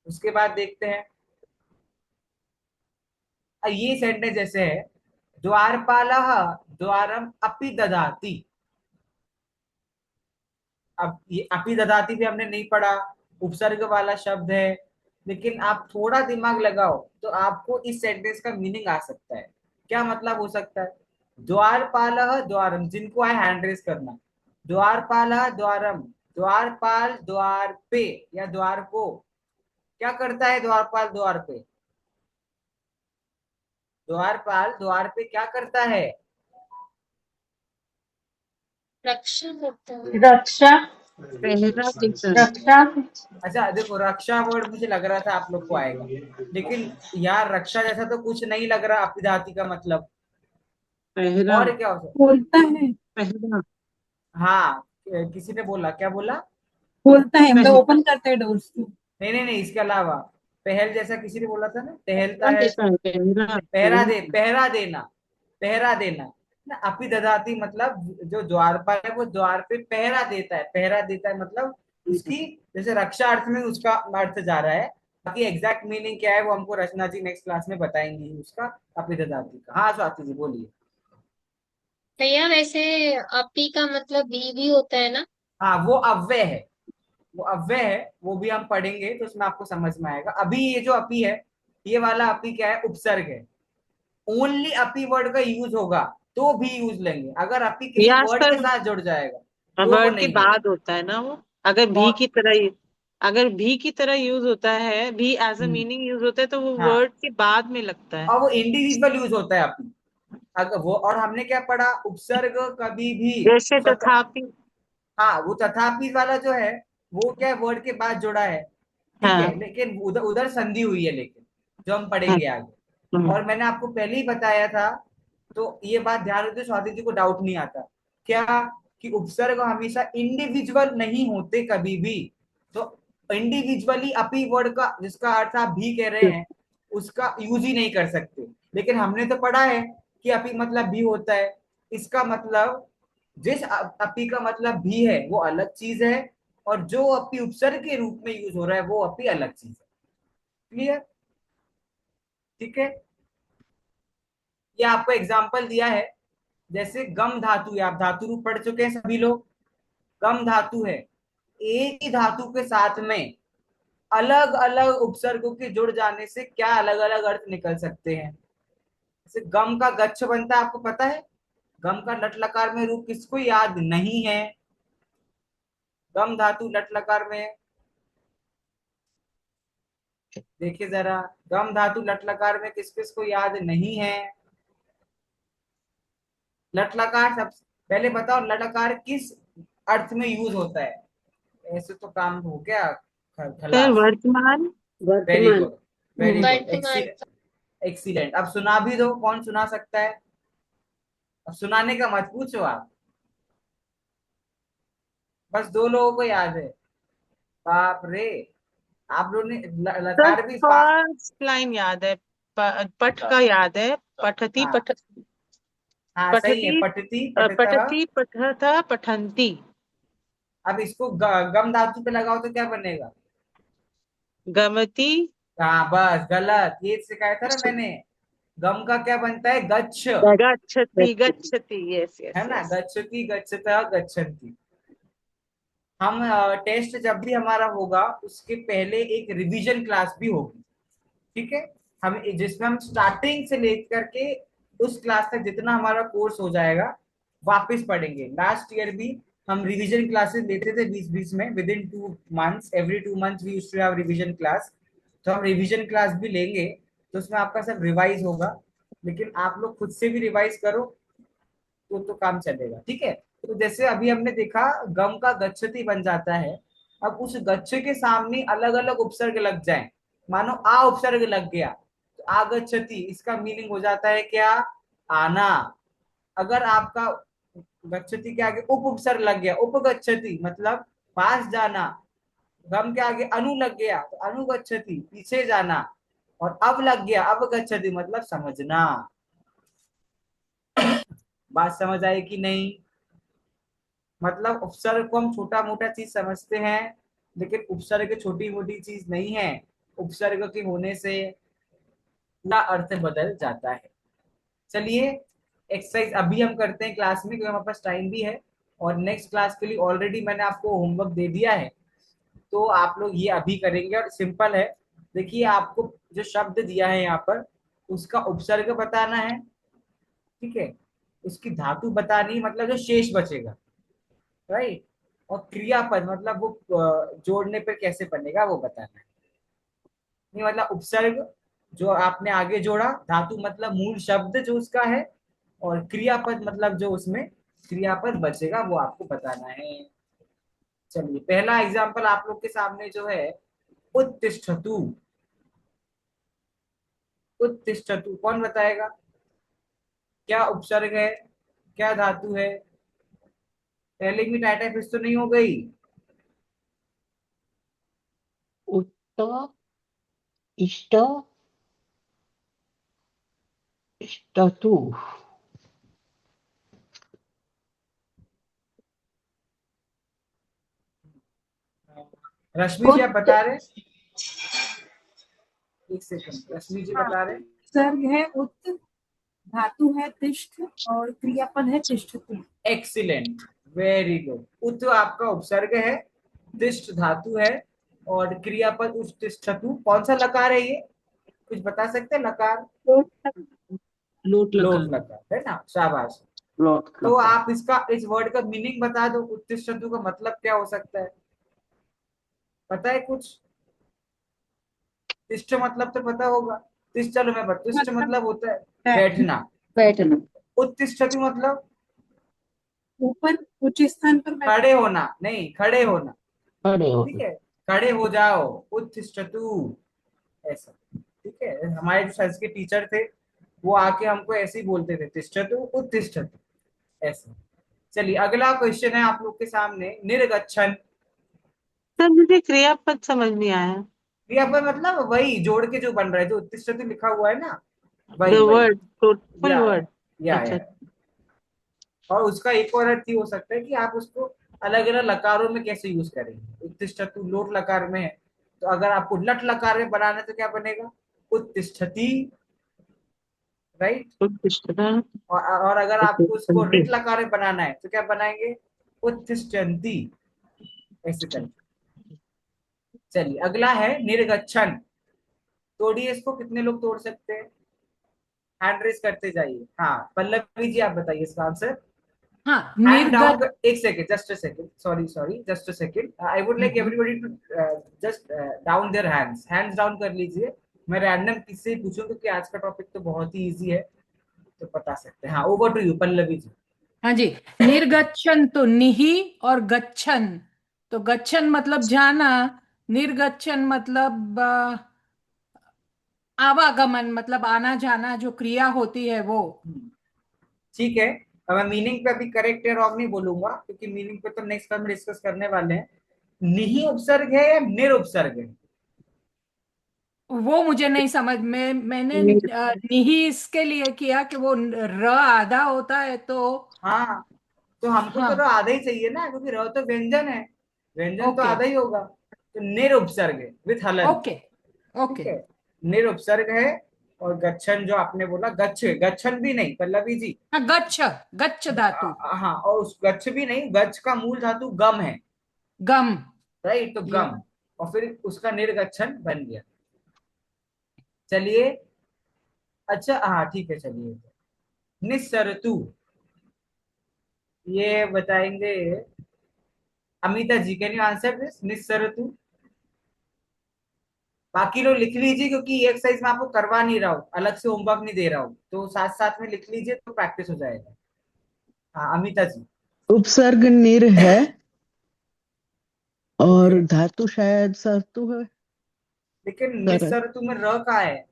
उसके बाद देखते हैं, ये सेंटेंस जैसे है, द्वारपालः द्वारम अपि ददाति। अब ये अपि ददाति भी हमने नहीं पढ़ा, उपसर्ग वाला शब्द है। लेकिन आप थोड़ा दिमाग लगाओ तो आपको इस सेंटेंस का मीनिंग आ सकता है। क्या मतलब हो सकता है? द्वारपालः द्वारम, जिनको है हैंड रेस करना। द्वारपालः द्वारम, द्वारपाल द्वार पे या द्वार को क्या करता है? द्वारपाल द्वार पे, द्वारपाल द्वार पे क्या करता है? रक्षा करता है। रक्षा, पहरा देता है। रक्षा, अच्छा देखो, रक्षा वर्ड मुझे लग रहा था आप लोग को आएगा, लेकिन यार रक्षा जैसा तो कुछ नहीं लग रहा अपिधाति का मतलब। पहरा, और क्या हो सकता? बोलता है, पहरा, हाँ, किसी ने बोला, क्या बोला? बोलता है मतलब पहरा ओपन करता है डोर्स को। नहीं नहीं नहीं, इसके अलावा पहल जैसा किसी ने बोला था ना, टहलता है। देता है, पहरा, पहरा पहरा। दे, पहरा देना, पहरा देना ना। अपी ददाती मतलब जो द्वारपाल है वो द्वार पे पहरा देता है, पहरा देता है मतलब उसकी, जैसे रक्षा अर्थ में उसका अर्थ जा रहा है। बाकी एग्जैक्ट मीनिंग क्या है वो हमको रचना जी नेक्स्ट क्लास में बताएंगी उसका, अपी ददाती का। हाँ स्वाति जी बोलिए। भैया वैसे अपी का मतलब भी होता है ना? हाँ वो अव्यय है, वो अव्यय है, वो भी हम पढ़ेंगे तो उसमें आपको समझ में आएगा। अभी ये जो अपी है, ये वाला अपी क्या है? उपसर्ग है। ओनली अपी वर्ड का यूज होगा तो भी यूज लेंगे, अगर अपी किसी या वर्ड के सर, साथ जुड़ जाएगा तो वो वर्ड के नहीं लेंगे। बाद होता है ना वो। अगर भी कौन? की तरह, अगर भी की तरह यूज होता है, भी as a hmm, meaning use होता है, तो वो हाँ, वर्ड के बाद में लगता है। और वो इंडिविजुअल यूज होता है अपी। अगर वो, और हमने क्या पढ़ा, उपसर्ग कभी भी जैसे स्वतः, तथापि। हाँ वो तथापि वाला जो है वो क्या है? वर्ड के बाद जुड़ा है, ठीक है, हाँ, लेकिन उधर उधर संधि हुई है, लेकिन जो हम हाँ, पढ़ेंगे आगे। हाँ। और मैंने आपको पहले ही बताया था, तो ये बात ध्यान रखते, स्वाति जी को डाउट नहीं आता क्या, कि उपसर्ग हमेशा इंडिविजुअल नहीं होते कभी भी। तो इंडिविजुअली अपी वर्ड का, जिसका अर्थ आप भी कह रहे हैं, उसका यूज ही नहीं कर सकते। लेकिन हमने तो पढ़ा है कि अपी मतलब भी होता है। इसका मतलब जिस अपी का मतलब भी है वो अलग चीज है, और जो अपी उपसर्ग के रूप में यूज हो रहा है वो अपी अलग चीज है। क्लियर? ठीक है, ये आपको एग्जाम्पल दिया है। जैसे गम धातु है, आप धातु रूप पढ़ चुके हैं सभी लोग। गम धातु है, एक ही धातु के साथ में अलग अलग उपसर्गों के जुड़ जाने से क्या अलग अलग अर्थ निकल सकते हैं। जैसे गम का गच्छ बनता है, आपको पता है? गम का लट लकार में रूप किसको याद नहीं है? गम धातु लट लकार में है। देखिए जरा, गम धातु लट लकार में किस किस को याद नहीं है? लट लकार, सब पहले बताओ, लट लकार किस अर्थ में यूज होता है? ऐसे तो काम हो गया सर खलास। वर्तमान। वेरी वर्तमान। गुड, वेरी गुड, वर्तमान। Excellent, excellent. अब सुना भी दो, कौन सुना सकता है? अब सुनाने का मत पूछो आप, बस दो लोगों को याद है। बाप रे, आप लोगों ने सर लकार भी फर्स्ट लाइन याद है, पठ का याद है। पठती हाँ पठ हाँ सही है, पठती, पठती पठतः। पठती पठता पठंती। अब इसको गम धातु पे लगाओ तो क्या बनेगा? गमती, हाँ बस गलत, ये सिखाया था ना मैंने। गम का क्या बनता है? गच्छ, गच्छति गच्छति, यस है यस ना, यस। गच्छति गच्छतः गच्छन्ति। हम टेस्ट जब भी हमारा होगा उसके पहले एक रिवीजन क्लास भी होगी, ठीक है? हम जिसमें हम स्टार्टिंग से लेकर के उस क्लास तक जितना हमारा कोर्स हो जाएगा वापस पढ़ेंगे। लास्ट ईयर भी हम रिवीजन क्लासेस लेते थे बीच बीच में, within 2 months, every 2 months we used to have revision class. तो हम रिवीजन क्लास भी लेंगे, तो उसमें आपका सब रिवाइज होगा। लेकिन आप लोग खुद से भी रिवाइज करो तो काम चलेगा, ठीक है? तो जैसे अभी हमने देखा, गम का गच्छति बन जाता है। अब उस गच्छ के सामने अलग अलग उपसर्ग लग जाए, मानो आ उपसर्ग लग गया तो आगच्छति, इसका मीनिंग हो जाता है क्या? आना। अगर आपका गच्छति के आगे उप उपसर्ग लग गया, उपगच्छति मतलब पास जाना। गम के आगे अनु लग गया तो अनुगच्छति, पीछे जाना। और अब लग गया अवगच्छति मतलब समझना। बात समझ आई कि नहीं? मतलब उपसर्ग को हम छोटा मोटा चीज समझते हैं, लेकिन उपसर्ग छोटी मोटी चीज नहीं है। उपसर्ग के होने से पूरा अर्थ बदल जाता है। चलिए, एक्सरसाइज अभी हम करते हैं क्लास में, क्योंकि हमारे पास टाइम भी है। और नेक्स्ट क्लास के लिए ऑलरेडी मैंने आपको होमवर्क दे दिया है, तो आप लोग ये अभी करेंगे, और सिंपल है। देखिए आपको जो शब्द दिया है यहाँ पर उसका उपसर्ग बताना है, ठीक है, उसकी धातु बतानी, मतलब जो शेष बचेगा, राइट, और क्रियापद मतलब वो जोड़ने पर कैसे बनेगा वो बताना है। नहीं मतलब उपसर्ग जो आपने आगे जोड़ा, धातु मतलब मूल शब्द जो उसका है, और क्रियापद मतलब जो उसमें क्रियापद बचेगा वो आपको बताना है। चलिए पहला एग्जांपल आप लोग के सामने जो है, उत्तिष्ठतु। उत्तिष्ठतु कौन बताएगा, क्या उपसर्ग है, क्या धातु है? पहले की टाटा फिश तो नहीं हो गई? उत्त इष्ट इष्टतु। रश्मि जी आप उत बता रहे? एक सेकंड, रश्मि जी हाँ, बता रहे? सर्ग है उत, धातु है तिष्ठ और क्रियापद है तिष्ठति। Excellent, very good. उत आपका उपसर्ग है, तिष्ठ धातु है, और क्रियापद उत्तिष्ठतु। कौन सा लकार है ये, कुछ बता सकते हैं? लकार, लोट लोट लकार। लकार है ना, शाबाश। लोट तो लकार। आप इसका, इस वर्ड का मीनिंग बता दो, उत्तिष्ठतु का मतलब क्या हो सकता है, पता है कुछ? तिष्ठ मतलब तो पता होगा, तिष्ठ, चलो मैं बता, तिष्ठ मतलब मतलब होता है बैठना, बैठना। बैठना। उत्तिष्ठतु मतलब ऊपर उच्च स्थान पर बैठना। खड़े होना, नहीं खड़े होना, खड़े हो ठीक है, खड़े हो जाओ, उत्तिष्ठतु, ऐसा। ठीक है, हमारे जो संस्कृत टीचर थे वो आके हमको ऐसे ही बोलते थे, तिष्ठतु उत्तिष्ठतु, ऐसा। चलिए अगला क्वेश्चन है आप लोग के सामने, निर्गच्छन। सर, मुझे क्रियापद समझ नहीं आया। क्रियापद मतलब वही जोड़ के जो बन रहा है, जो उत्तिष्ठतु लिखा हुआ है ना, द वही वही। वर्ड, फुल या वर्ड। या अच्छा। और उसका एक और अर्थ ये हो सकता है कि आप उसको अलग अलग लकारों में कैसे यूज करेंगे। उत्तिष्ठतु लोट लकार में है, तो अगर आपको लट लकार में बनाना है तो क्या बनेगा, उत्तिष्ठति, राइट। उत्तिष्ठता। और अगर आपको उसको रिट लकार में बनाना है तो क्या बनाएंगे, उत्तिष्ठन्ति, ऐसे करके। चलिए अगला है निर्गच्छन। तोड़िए इसको, कितने लोग तोड़ सकते हैं, हैंड रेस करते जाइए। हाँ पल्लवी जी आप बताइए इसका आंसर। हाँ, हैंड डाउन निर्गत। एक second, just a second, sorry sorry, just a second, I would like everybody to just down their hands, hands down कर लीजिए। मैं रैंडम किससे ही पूछूं क्योंकि आज का टॉपिक तो बहुत ही इजी है, तो बता सकते हैं। हाँ over to you Pallavi ji. हाँ जी, निर्गच्छन तो निहि और गच्छन, तो गच्छन मतलब जाना, निर्गच्छन मतलब आवागमन, मतलब आना जाना जो क्रिया होती है वो। ठीक है, अब मैं मीनिंग पे अभी करेक्ट या रॉन्ग नहीं बोलूंगा क्योंकि मीनिंग पे तो नेक्स्ट टाइम डिस्कस करने वाले हैं। निहि उपसर्ग है या निर उपसर्ग है? वो मुझे नहीं समझ में, मैंने निहि इसके लिए किया कि वो र आधा होता है तो। हाँ तो हमको तो हाँ, आधा ही चाहिए ना, क्योंकि र तो व्यंजन है, व्यंजन तो ओके आधा ही होगा, तो निर उपसर्ग है विथ हलन। ओके ठीक ओके। है, निर उपसर्ग है। और गच्छन जो आपने बोला, गच्छ, गच्छन भी नहीं पल्लवी जी। हाँ, गच्छ, गच्छ धातु। हाँ, और उस गच्छ भी नहीं, गच्छ का मूल धातु गम है, गम। राइट, तो ये गम, और फिर उसका निर्गच्छन बन गया। चलिए, अच्छा हाँ ठीक है, चलिए निस्सरतु, ये बताएंगे अमिता जी, कैन यू आंसर दिस, निस्सरतु? बाकी लोग लिख लीजिए क्योंकि ये एक्सरसाइज मैं आपको करवा नहीं रहा हूँ, अलग से होमवर्क नहीं दे रहा हूँ, तो साथ साथ में लिख लीजिए तो प्रैक्टिस हो जाएगा। हाँ अमिता जी। उपसर्ग निर है और ओके, धातु शायद सरतु है। लेकिन सर, निस्सरतु में र का है।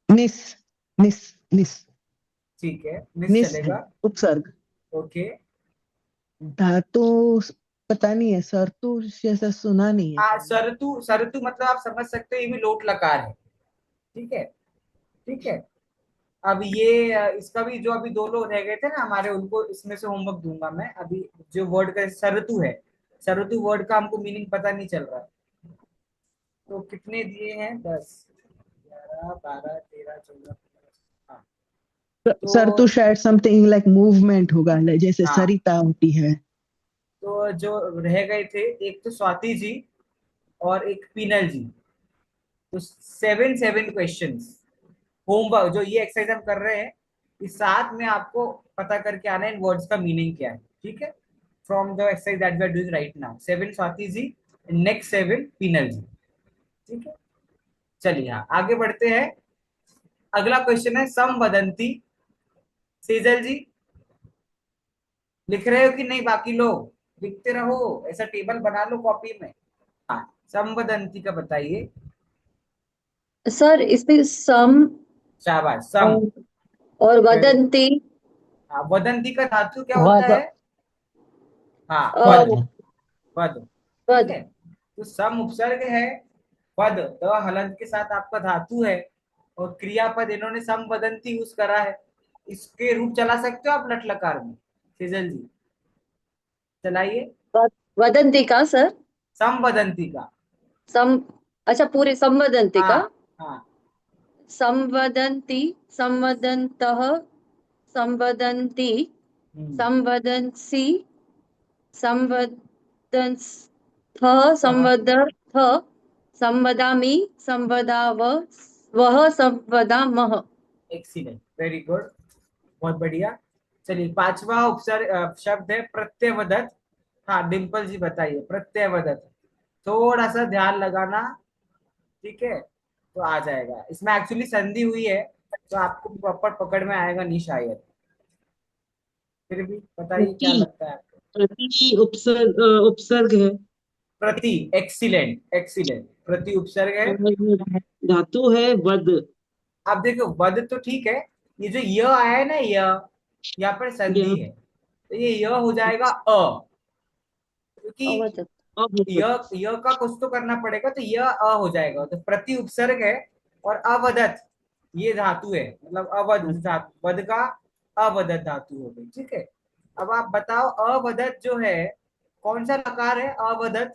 निस निस निस ठीक है, निस निस है चलेगा। उपसर्ग। ओके, धातु पता नहीं है, सरतु जैसा सुना नहीं है हाँ कहीं। सरतु, सरतु मतलब आप समझ सकते हैं ये भी लोट लकार है। ठीक है, ठीक है। अब ये इसका भी जो अभी दो लोग रह गए थे ना हमारे, उनको इसमें से होमवर्क दूंगा मैं अभी। जो वर्ड का सरतु है, सरतु वर्ड का हमको मीनिंग पता नहीं चल रहा, तो कितने दिए हैं, 10, 11, 12, 13, 14, 15। हाँ सरतु तो, शायद समथिंग लाइक मूवमेंट होगा, जैसे हाँ सरिता होती है। तो जो रह गए थे, एक तो स्वाति जी, और एक पीनल जी। तो 7 क्वेश्चंस होमवर्क जो ये एक्सरसाइज हम कर रहे हैं, इस साथ में आपको पता करके आना है इन वर्ड्स का मीनिंग क्या है, ठीक है। From the exercise that we are doing right now, 7 Swati ji, next 7 Pinal ji, ठीक है। चलिए हाँ आगे बढ़ते हैं। अगला क्वेश्चन है संवदंती। सेजल जी लिख रहे हो कि नहीं? बाकी लोग लिखते रहो, ऐसा टेबल बना लो कॉपी में। हाँ संवदंती का बताइए। सर इसमें सम शाबाश, सम। और वदंती। हाँ, वदंती का धातु क्या होता वद है? हाँ अ, वद, वद, ठीक वद। है। तो सम उपसर्ग है, पद द हलंत के साथ आपका धातु है, और क्रियापद इन्होंने संवदंती यूज करा है। इसके रूप चला सकते हो आप लट लकार में? सेजल जी चलाइए। वदंती का सर। संवदंती का। सम अच्छा, पूरे संवदंती का। हाँ हाँ। संवदन्ति, संवदन्तः, संवदन्ति, हम्म। संवदन्सि, संवदन्स्थः, हाँ, संवदर्थः, संवदामि, संवदाव, वः, संवदामः। एक्सीलेंट, वेरी गुड, बहुत बढ़िया। चलिए पांचवा उपसर्ग शब्द है प्रत्यवदत। हाँ डिम्पल जी बताइए प्रत्यवदत। थोड़ा सा ध्यान लगाना, ठीक है, तो आ जाएगा। इसमें एक्चुअली संधि हुई है, तो आपको प्रॉपर पकड़ में आएगा नहीं शायद, फिर भी बताइए क्या प्रति लगता है आपको? प्रति उपसर्ग उपसर्ग है। प्रति, एक्सीलेंट एक्सीलेंट, प्रति उपसर्ग है। और धातु है वद। अब देखो वध तो ठीक है, ये जो य आया है ना, य यहाँ पर संधि यह है, तो ये य हो जाएगा अ, क्योंकि अवदत्। य का कुछ तो करना पड़ेगा, तो य अ हो जाएगा, तो प्रति उपसर्ग है। और अवदत ये धातु है, मतलब अवध धातु, वध का अवदत धातु हो गई, ठीक है। अब आप बताओ अवदत जो है कौन सा लकार है? अवदत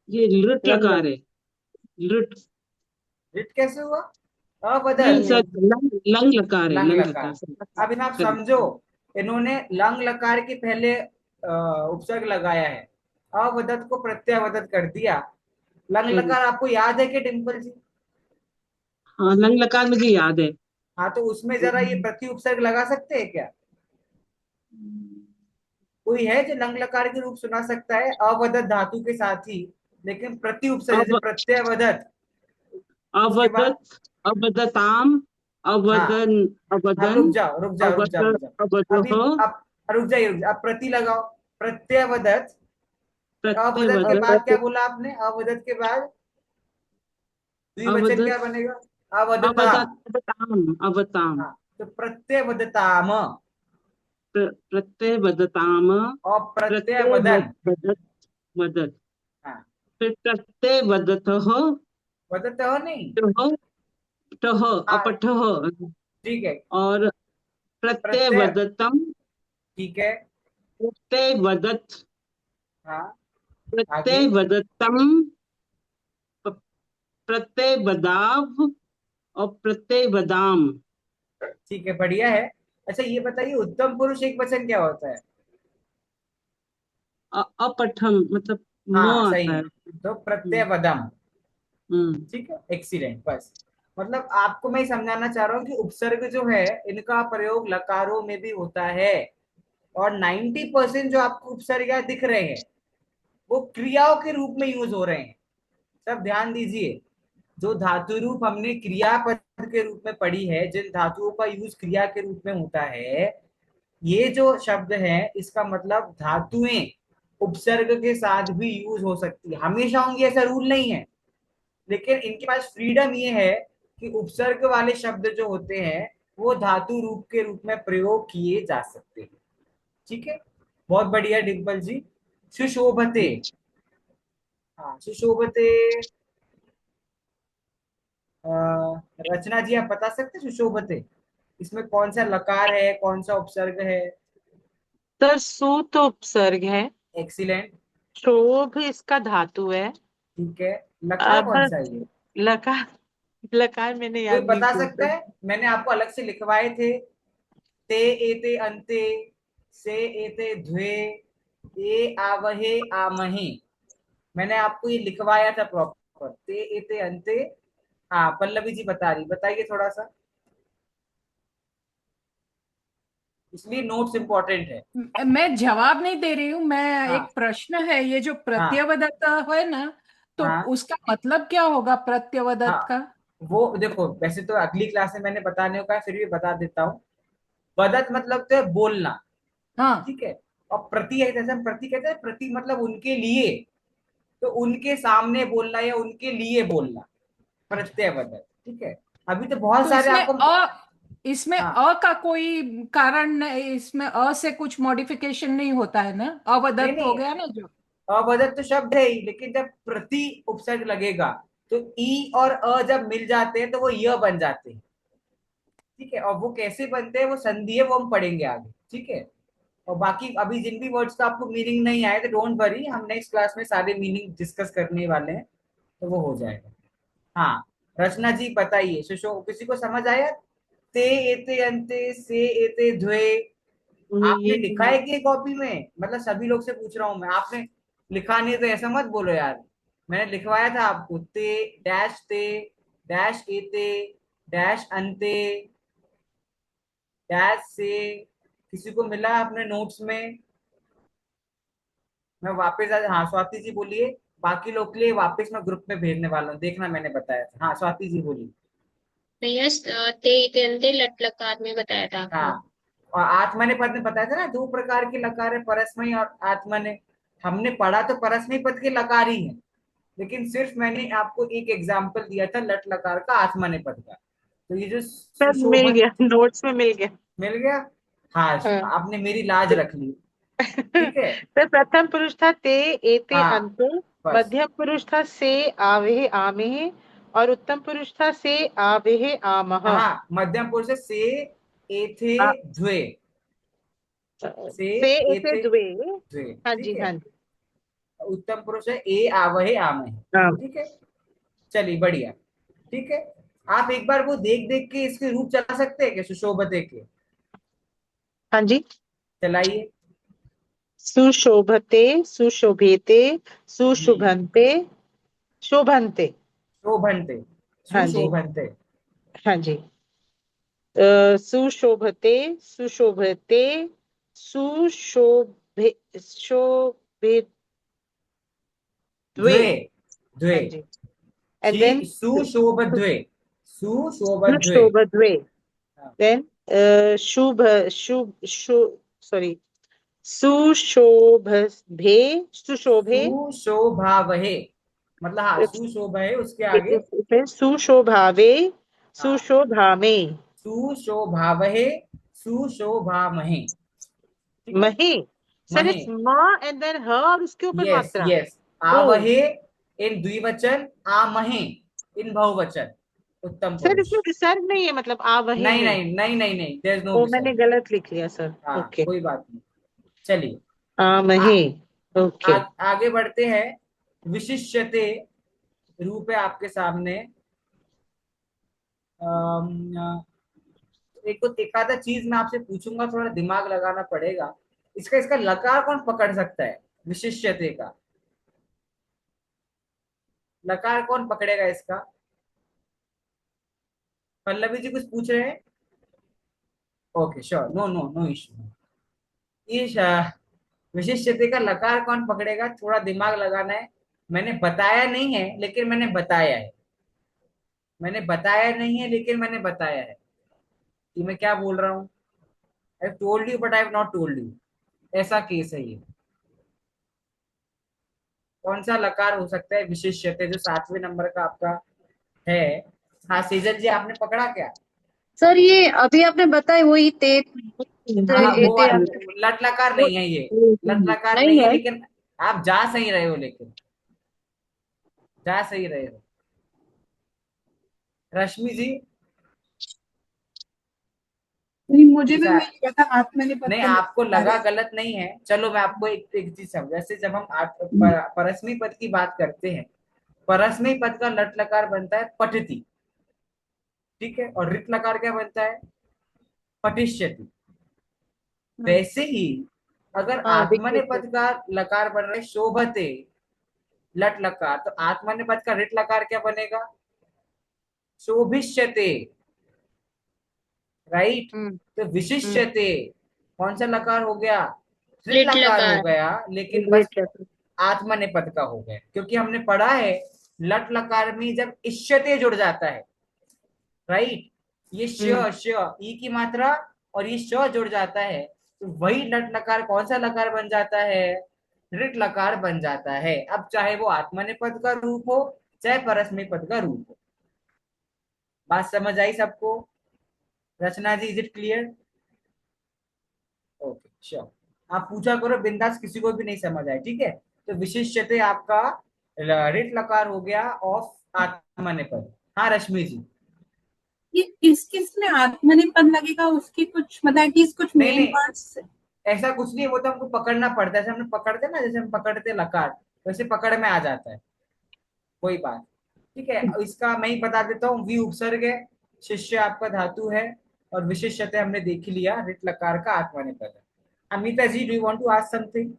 ये लृट लंग। लकार है। लृट। रिट कैसे हुआ? नहीं अवदत सर, लंग। लंग लकार है, लंग लंग लकार। लकार सर। अब इन आप करेक्ट। समझो, इन्होंने लंग लकार के पहले उपसर्ग लगाया है, अवदत को प्रत्यवदत कर दिया। Lung correct. लकार आपको याद है कि डिम्पल जी? हाँ, लंग लकार मुझे याद है। हाँ तो उसमें जरा ये प्रति उपसर्ग लगा सकते हैं क्या? कोई है जो लंग लकार के रूप सुना सकता है अवदत धातु के साथ ही, लेकिन प्रति उपसर्ग जैसे अब प्रत्यवदत, उसके बाद? अवदत, अवदताम, हाँ अवदन, अब अवदन, रुक जाओ रुक जाओ रुक जाओ अवद, रुक जाओ। अभी अवदह, अब रुक जाइए रुक जाइए। अब प्रति लगाओ, प्रत्यवदत। अवदत के प्रत्यवदत, बाद क्या बोला आपने? अवदत के बाद द्विवचन अवदत, क्या बनेगा? अवदताम। अवदत, अवताम, अवताम। हाँ तो प्रत्यवदताम प्रत्यवदताम, और प्रत्यवदन। प्रत्यवदत, वदत। हाँ फिर प्रत्यवदतः, वदत हो नहीं। टह, टह, हाँ अपठः। ठीक है। और प्रत्यय, प्रत्यवदतम, ठीक है। प्रत्यवदत, हाँ आगे। प्रत्यवदतम, प्रत्यवदाव और प्रत्यवदाम। ठीक है बढ़िया है। अच्छा ये बताइए उत्तम पुरुष एक वचन क्या होता है? अपठम मतलब म हाँ आता सही, है। तो प्रत्यवदम, हम्म। ठीक है एक्सीलेंट। बस मतलब आपको मैं समझाना चाह रहा हूँ कि उपसर्ग जो है इनका प्रयोग लकारों में भी होता है, और 90% जो आपको उपसर्ग यहाँ दिख रहे हैं वो क्रियाओं के रूप में यूज हो रहे हैं। सब ध्यान दीजिए, जो धातु रूप हमने क्रियापद के रूप में पढ़ी है, जिन धातुओं का यूज क्रिया के रूप में होता है, ये जो शब्द है इसका मतलब धातुएं उपसर्ग के साथ भी यूज हो सकती है। हमेशा होंगी ऐसा रूल नहीं है, लेकिन इनके पास फ्रीडम ये है कि उपसर्ग वाले शब्द जो होते हैं वो धातु रूप के रूप में प्रयोग किए जा सकते हैं, ठीक है। बहुत बढ़िया डिम्पल जी। सुशोभते। हाँ सुशोभते, अ, रचना जी आप बता सकते हैं सुशोभते इसमें कौन सा लकार है, कौन सा उपसर्ग है? सर सु तो उपसर्ग है, एक्सीलेंट, शोभ इसका धातु है। ठीक है। लकार कौन बस सा है ये? लकार, लकार मैंने कोई याद नहीं बता किया सकता सर। है? मैंने आपको अलग से लिखवाए थे, ते एते अंते, से एते ध्वे, ए आवहे आमहे, मैंने आपको ये लिखवाया था प्रॉपर, ते एते अंते। हाँ पल्लवी जी बता रही, बताइए थोड़ा सा, इसलिए नोट्स इंपॉर्टेंट है। मैं जवाब नहीं दे रही हूँ, मैं हाँ एक प्रश्न है, ये जो हाँ प्रत्यवदत्त है ना, तो हाँ उसका मतलब क्या होगा हाँ। प्रत्यवदत्त का? वो देखो, वैसे तो अगली क्लास में मैंने बताने को कहा, फिर भी बता देता हूँ। वदत मतलब तो है बोलना, हाँ, ठीक है। और प्रति है, जैसे हम प्रति कहते हैं, प्रति मतलब उनके लिए, तो उनके सामने बोलना या उनके लिए बोलना, प्रत्ययवदत, ठीक है। अभी तो बहुत तो सारे आपको। इसमें हाँ अ का कोई कारण नहीं, इसमें अ से कुछ मॉडिफिकेशन नहीं होता है ना, नहीं अवदत्त हो नहीं, गया ना जो। अवदत तो शब्द है ही, लेकिन जब प्रति उपसर्ग लगेगा तो ई और अ जब मिल जाते हैं तो वो य बन जाते हैं, ठीक है। और वो कैसे बनते हैं, वो संधि है, वो हम पढ़ेंगे आगे, ठीक है। और बाकी अभी जिन भी वर्ड्स का आपको मीनिंग नहीं आए तो डोंट वरी, हम नेक्स्ट क्लास में सारे मीनिंग डिस्कस करने वाले हैं, तो वो हो जाएगा। हाँ, रचना जी बताइए, सुशो किसी को समझ आया? ते एते अंते से एते ध्वे, आपने ये लिखा है कि कॉपी में? मतलब सभी लोग से पूछ रहा हूं मैं, आपने लिखा नहीं तो ऐसा मत बोलो यार। मैंने लिखवाया था आपको, ते डैश एते डैश अंते डैश से। किसी को मिला अपने नोट्स में? मैं वापस आज, हाँ स्वाति जी बोलिए, बाकी लोग के लिए वापस मैं ग्रुप में भेजने वाला हूँ, देखना मैंने बताया था। हाँ स्वाति जी बोलिए। भैया ते इतने लट लकार में बताया था हाँ, आपने। और आत्मने पद में बताया था ना, दो प्रकार के लकार है, परस्मई और आत्मने। हमने पढ़ा तो परस्मई पद के लकार ही है, लेकिन सिर्फ मैंने आपको एक एग्जाम्पल दिया था लट लकार का, आत्मने पद का। तो ये जो सर मिल सुशोभन, गया, नोट्स में मिल गया। मिल गया। हाँ, हाँ। आपने मेरी लाज रख ली, ठीक है। सर प्रथम पुरुष था ते एते हाँ अंतो, बस। मध्यम पुरुष था से आवेह आमेह, और उत्तम पुरुष था से आवेह आमह। हाँ, मध्यम पुरुष है से एथे आ, द्वे, से से एते एथे द्वे। द्वे, हाँ ठीक जी, है। हाँ जी। उत्तम पुरुष है ए आवहे आमहे, हाँ। ठीक है। चलिए बढ़िया, ठीक है। आप एक बार वो देख देख के इसके रूप चला सकते हैं क्या, सुशोभते के? हाँ जी। चलाइए। सुशोभते, सुशोभेते, हम्म, सुशुभन्ते, शोभन्ते। शोभनते, हाँ जी, सुशोभनते। हाँ जी। सुशोभते, सुशोभते, सुशोभे, शोभे द्वे। द्वे, द्वे, हाँ जी। And then सुशोभद्वे, सुशोभद्वे। सुशोभद्वे। हाँ, देन शुभ शुभ शु सॉरी सुशोभे, सुशोभे। सुशोभावहे, मतलब हाँ सुशोभ है उसके आगे। सुशोभावे, हाँ, सुशोभामे। सुशोभावहे, सुशोभामहे, ठीक है। महे। सर महे, इट्स म एंड देन ह और उसके ऊपर यस मात्रा। यस। ओ आवहे इन द्विवचन, आमहे इन बहुवचन, उत्तम सर पुरुष। इसमें विसर्ग नहीं है, मतलब आ वहे नहीं में। नहीं नहीं नहीं नहीं, देयर इज नो ओ मैंने विसर्ग। गलत लिख लिया सर। हाँ ओके। कोई बात नहीं। चलिए, आ आ, महे। ओके। आगे बढ़ते हैं। विशिष्यते रूप है आपके सामने। अम, एक आधा चीज मैं आपसे पूछूंगा, थोड़ा दिमाग लगाना पड़ेगा। इसका इसका लकार कौन पकड़ सकता है, विशिष्यते का लकार कौन पकड़ेगा इसका? पल्लवी जी कुछ पूछ रहे हैं? Okay sure, no no no issue. इस विशिष्यते का लकार कौन पकड़ेगा, थोड़ा दिमाग लगाना है। मैंने बताया नहीं है लेकिन मैंने बताया है, मैंने बताया नहीं है लेकिन मैंने बताया है। कि मैं क्या बोल रहा हूँ? I told you but I have not told you, ऐसा केस है ये। कौन सा लकार हो सकता है विशिष्यते, जो 7वें नंबर का आपका है? हाँ सेजल जी, आपने पकड़ा क्या? सर ये अभी आपने बताया वही ते हाँ हाँ, वो ते लट लकार वो नहीं है ये, लट लकार नहीं नहीं है, है। लेकिन आप जा सही रहे हो, लेकिन जा सही रहे हो। रश्मि जी, नहीं, मुझे भी जैसा, वही लगा था, आत्मने पद नहीं का आपको लकार लगा है। गलत नहीं है, चलो मैं आपको एक चीज समझ, जैसे जब हम परस्मै पद की बात करते हैं, परस्मै पद का लट लकार बनता है पठति, ठीक है। और रिट लकार क्या बनता है? पठिष्यति। हाँ वैसे ही अगर हाँ आत्मने विशेष पद का लकार बन रहा है शोभते, लट लकार, तो आत्मनेपद का रिट लकार क्या बनेगा? शोभिष्यते, राइट। हम्म तो हम्म विशिष्यते कौन सा लकार हो गया? रिट लिट लकार हो लकार। गया, लेकिन बस ग्रेट लकार। आत्मनेपद का हो गया, क्योंकि हमने पढ़ा है लट लकार में जब इष्यते जुड़ जाता है, राइट, ये हम्म ई की मात्रा और ये श जुड़ जाता है, तो वही लट लकार कौन सा लकार बन जाता है? ऋट लकार बन जाता है। अब चाहे वो आत्मनेपद का रूप हो, चाहे परस्मै पद का रूप हो। बात समझ आई सबको? Rachna ji, is it clear? Okay, sure. आप पूछा करो बिंदास, किसी को भी नहीं समझ आए, ठीक है? तो विशिष्यते आपका ऋट लकार हो गया ऑफ आत्मनेपद। हाँ रश्मि जी। ये किस किस में आत्मनेपद लगेगा, उसकी कुछ मतलब कि कुछ नहीं मेन नहीं, वर्ड्स? ऐसा कुछ नहीं, वो तो हमको पकड़ना पड़ता है, जैसे हम पकड़ते हैं ना, जैसे हम पकड़ते हैं लकार, वैसे पकड़ में आ जाता है, कोई बात। ठीक है, इसका मैं ही बता देता हूँ। वी उपसर्ग है, शिष्य आपका धातु है, और विशिष्यते हमने देख लिया, रिट लकार का आत्मनेपद है। Amita ji, do you want to ask something?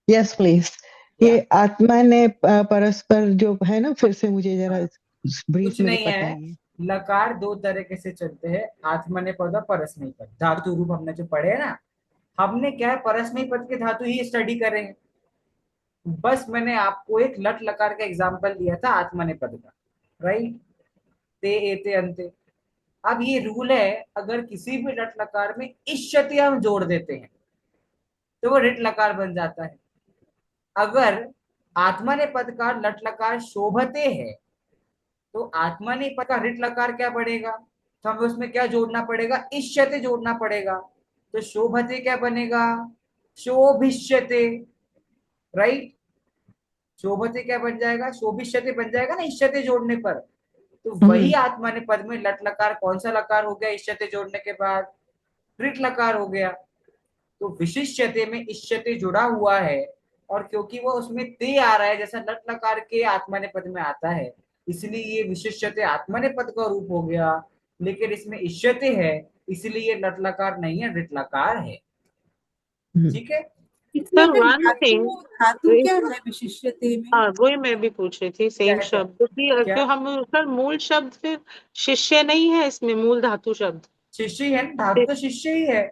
Yes please. या, ये आत्मा ने परस्पर जो है ना, फिर से मुझे जरा ब्रीफ कुछ में नहीं है। बताइए। लकार दो तरीके से चलते हैं, आत्मनेपद और परस्मै पद। धातु रूप हमने जो पढ़े हैं ना, हमने क्या है, परस्मै पद के धातु ही स्टडी कर रहे हैं। बस मैंने आपको एक लट लकार का एग्जांपल दिया था आत्मनेपद का, राइट। ते एते अंते। अब ये रूल है, अगर किसी भी लट लकार में इष्यति हम जोड़ देते हैं तो वो रिट लकार बन जाता है। अगर आत्मनेपद का लट लकार शोभते है, तो आत्मनेपद का रिट लकार क्या पड़ेगा? तो हमें उसमें क्या जोड़ना पड़ेगा? इष्यते जोड़ना पड़ेगा। तो शोभते क्या बनेगा? शोभिष्यते, राइट। शोभते क्या बन जाएगा? शोभिष्यते बन जाएगा ना इष्यते जोड़ने पर। तो वही हम्म आत्मनेपद में लट लकार कौन सा लकार हो गया इष्यते जोड़ने के बाद? कृत लकार हो गया। तो विशिष्यते में इष्यते जुड़ा हुआ है, और क्योंकि वो उसमें ते आ रहा है जैसा लट लकार के आत्मनेपद में आता है, इसलिए ये विशिष्यते आत्मनेपद का रूप हो गया। लेकिन इसमें इष्यते है, इसलिए ये लट लकार नहीं है, ऋट लकार है। हम्म। ठीक है। इसमें सर फिर वन थिंग, धातु धातु क्या है विशिष्यते में? हाँ वही मैं भी पूछ रही थी, क्या सेम क्या शब्द कि क्या? क्यों हम सर मूल शब्द फिर शिष्य नहीं है इसमें, मूल धातु शब्द। शिष्य है, धातु तो शिष्य ही है।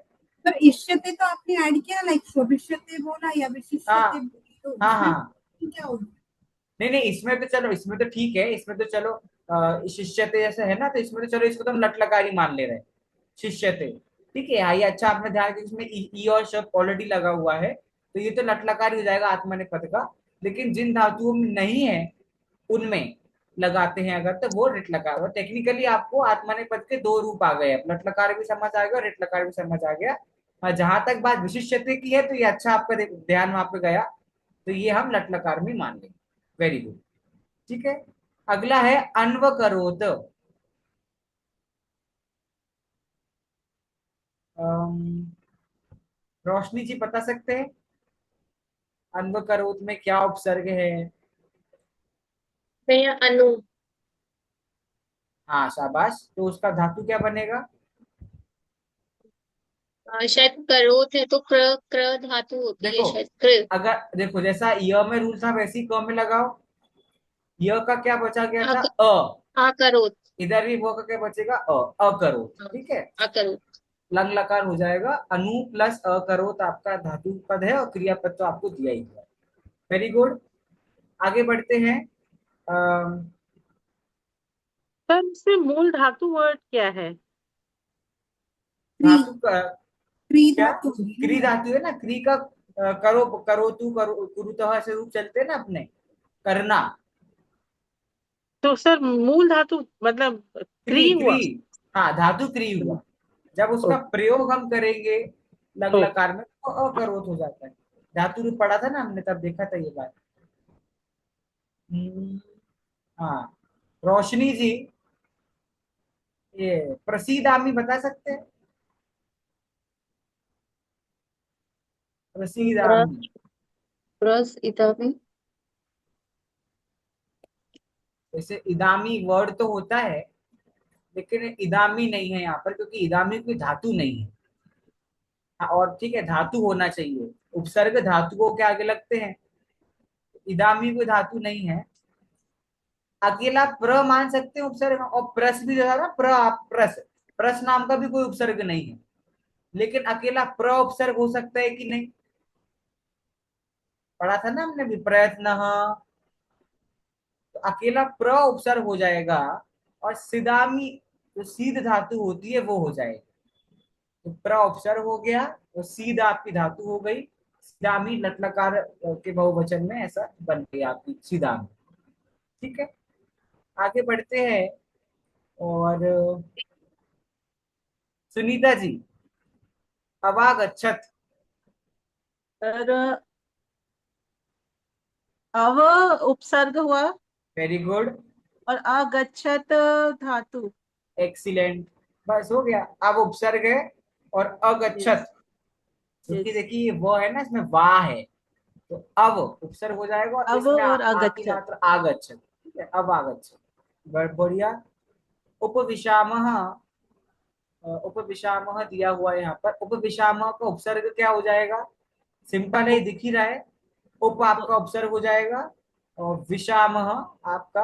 पर इष्यते तो आपने ऐड किया, लाइक शोभिष्यते बोला या विशिष्यते हाँ बोली, तो हाँ इसमें हाँ। क्या होगा? नहीं नहीं, इसमें तो चलो, इसमें तो ठीक है, इसमें तो चलो शिष्यते जैसे है ना, तो इसमें तो चलो इसको तो हम लट लकार ही मान ले रहे हैं, शिष्यते। ठीक है, हाँ, ये अच्छा आपने ध्यान दिया, इसमें ई और शब्द ऑलरेडी लगा हुआ है, तो ये तो लट लकार ही हो जाएगा आत्मनेपद का। लेकिन जिन धातुओं में नहीं है, उनमें लगाते हैं अगर, तो वो रिट लकार हो। टेक्निकली आपको आत्मनेपद के दो रूप आ गए, अब लट लकार भी समझ आ गया और रिट लकार भी समझ आ गया। और जहां तक बात विशिष्यते की है, तो ये अच्छा आपका ध्यान वहां पे गया, तो ये हम लट लकार में मान लेंगे। Very good. ठीक है, अगला है अन्वकरोत। रोशनी जी बता सकते हैं अन्वकरोत में क्या उपसर्ग है? भैया अनु। हाँ शाबाश, तो उसका धातु क्या बनेगा? शायद करोत है तो क्र क्र धातु होती है देखो, शायद, क्र। अगर देखो जैसा य में रूल था वैसे ही क में लगाओ। य का क्या बचा गया था? अ। आकरोत। इधर भी वो का क्या बचेगा? अकरोत। ठीक है, आकरोत। लंग लकार हो जाएगा। अनु प्लस अकरोत आपका धातु पद है, और क्रियापद तो आपको दिया ही दिया। Very good. आगे बढ़ते हैं। अम, सर इसमें मूल धातु वर्ड क्या है? क्री, धातु का क्री क्या? धातु होगी क्री ना? धातु है ना, क्री का करो करो तू करो कुरुतः से रूप चलते हैं ना अपने, करना। तो सर मूल धातु मतलब क्री क्री क्री, हुआ। हाँ धातु क्री हुआ। जब उसका प्रयोग हम करेंगे लंग ओके। लकार में, तो अकरोत हो जाता है। धातु रूप पढ़ा था ना हमने, तब देखा था ये बात। हम्म, हाँ रोशनी जी, ये प्रसीदामी बता सकते हैं? प्रसीदामी। रस इतामी। जैसे इदामी वर्ड तो होता है, लेकिन इदामी नहीं है यहाँ पर, क्योंकि इदामी कोई धातु नहीं है। और ठीक है, धातु होना चाहिए। उपसर्ग धातुओं के आगे लगते हैं, इदामी कोई धातु नहीं है। अकेला प्र मान सकते हैं उपसर्ग, और प्रस भी जो है ना, प्रस, प्रस नाम का भी कोई उपसर्ग नहीं है। लेकिन अकेला प्र उपसर्ग हो सकता है कि नहीं, पढ़ा था ना हमने भी, प्रयत्न। तो अकेला प्र उपसर्ग हो जाएगा, और सिदामी जो सीध धातु होती है वो हो जाएगी। तो प्र उपसर्ग हो गया, तो सीध आपकी धातु हो गई। सिदामी लट लकार के बहुवचन में ऐसा बन गई आपकी सिदामी। ठीक है, आगे बढ़ते हैं। और सुनीता जी, अवागच्छत। सर अव उपसर्ग हुआ वेरी गुड, और अगच्छत धातु। एक्सीलेंट, बस हो गया। अब उपसर्ग है और अगच्छत, क्योंकि यस, देखिए वो है ना, इसमें वाह है, तो अब उपसर्ग हो जाएगा, और अव इसमें और आपकी अगच्छत। मात्र आगच्छत। ठीक है, अब आगच्छत, बढ़िया। उपविशामः, उपविशामः दिया हुआ है यहाँ पर। उपविशामः का उपसर्ग क्या हो जाएगा, सिंपल है, दिख ही रहा है। उप आपका उपसर्ग हो जाएगा, और विषामः आपका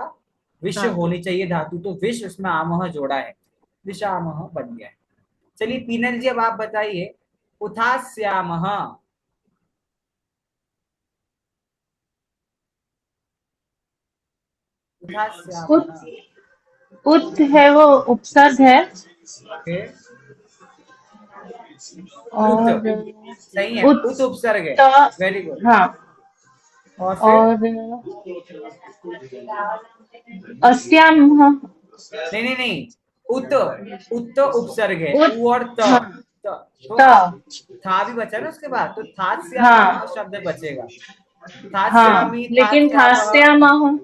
विष धातु। होनी चाहिए धातु, तो विष उसमें आमः जोड़ा है, विषामः बन गया है। चलिए पीनल जी, अब आप बताइए, उथास्यामः। उत उथास्यामः, उत है वो उपसर्ग है। ओके, उत, और सही है, उत उत उपसर्ग है, त, वेरी गुड। हाँ, और फिर और अस्यामः। नहीं नहीं नहीं, उत, उत उपसर्ग है, उत, उ और त, हाँ, तो त, था भी बचा ना उसके बाद, तो थास्यामः हाँ, शब्द बचेगा। हाँ, थास्यामी, लेकिन थास्यामः, थास्यामः।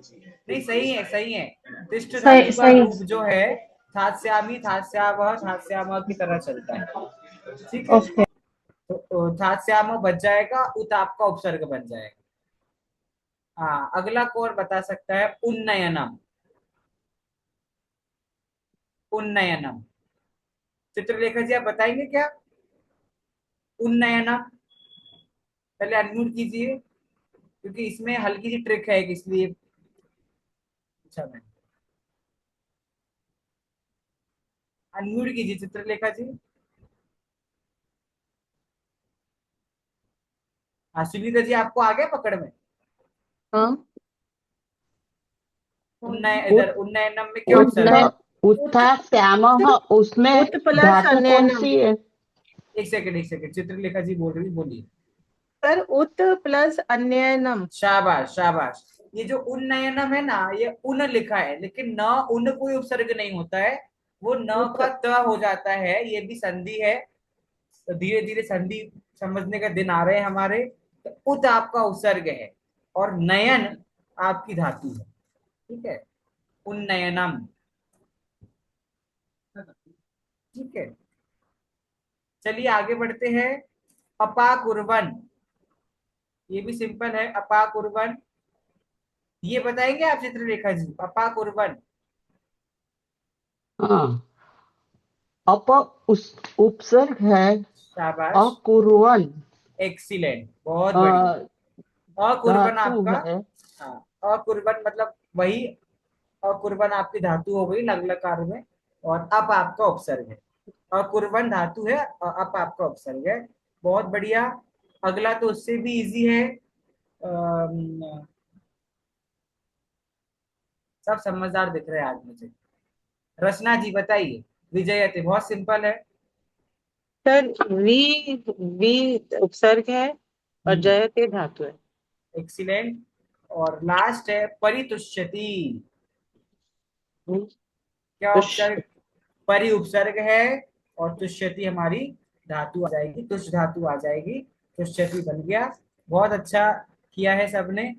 नहीं सही है, सही है। तिष्ठ सही धातु का सही। रूप जो है थास्यामी, थास्यावः, थास्यामः की तरह चलता है। ठीक है, ओके। तो थास्यामः बच जाएगा, उत आपका उपसर्ग बन जाएगा। हाँ, अगला कौन बता सकता है, उन्नयनम। उन्नयनम, चित्रलेखा जी आप बताएंगे क्या, उन्नयनम? पहले अनम्यूट कीजिए, क्योंकि इसमें हल्की सी ट्रिक है, इसलिए पूछा मैंने। अनम्यूट कीजिए चित्रलेखा जी। हाँ सुनीता जी, आपको आ गया पकड़ में? हाँ, इधर उत उन्नयनम में क्या उत्थ उपसर्ग है? उत उत्थास्यामः उसमें उत प्लस धातु कौन अन्यनम। सी है? एक सेकंड, एक सेकंड, चित्रलेखा जी बोल रही, बोलिए। सर उत प्लस अन्यनम। शाबाश शाबाश। ये जो उन्नयनम है ना, ये उन लिखा है, लेकिन न उन कोई उपसर्ग नहीं होता है, वो न उत, का त हो जाता है, ये भी संधि है। तो धीरे धीरे संधि समझने का दिन आ रहे हैं हमारे। तो उत आपका उपसर्ग है, और नयन आपकी धातु है। ठीक है, उन्नयनम। ठीक है, चलिए आगे बढ़ते हैं। अपाकुर्वन, ये भी सिंपल है, अपाकुर्वन। ये बताएंगे आप चित्रलेखा जी, अपाकुर्वन? हाँ, अप उस उपसर्ग है शाबाश, अकुर्वन। एक्सीलेंट, बहुत अ, बढ़िया। अकुर्बन धातु आपका, है। हाँ, अकुर्बन मतलब वही, अकुर्बन आपकी धातु हो गई लग लकार में, और अप आपका उपसर्ग है। अकुर्बन धातु है, और अप आपका उपसर्ग है। बहुत बढ़िया। अगला तो उससे भी इजी है। सब समझदार दिख रहे हैं आज मुझे। रचना जी बताइए, विजयते, बहुत सिंपल है। सर वी, वी उपसर्ग है और जयते धातु है। एक्सीलेंट। और लास्ट है परितुष्यति। क्या उपसर्ग, परि उपसर्ग है, और तुष्यति हमारी धातु आ जाएगी, तुष धातु आ जाएगी, तुष्यति बन गया। बहुत अच्छा किया है सबने।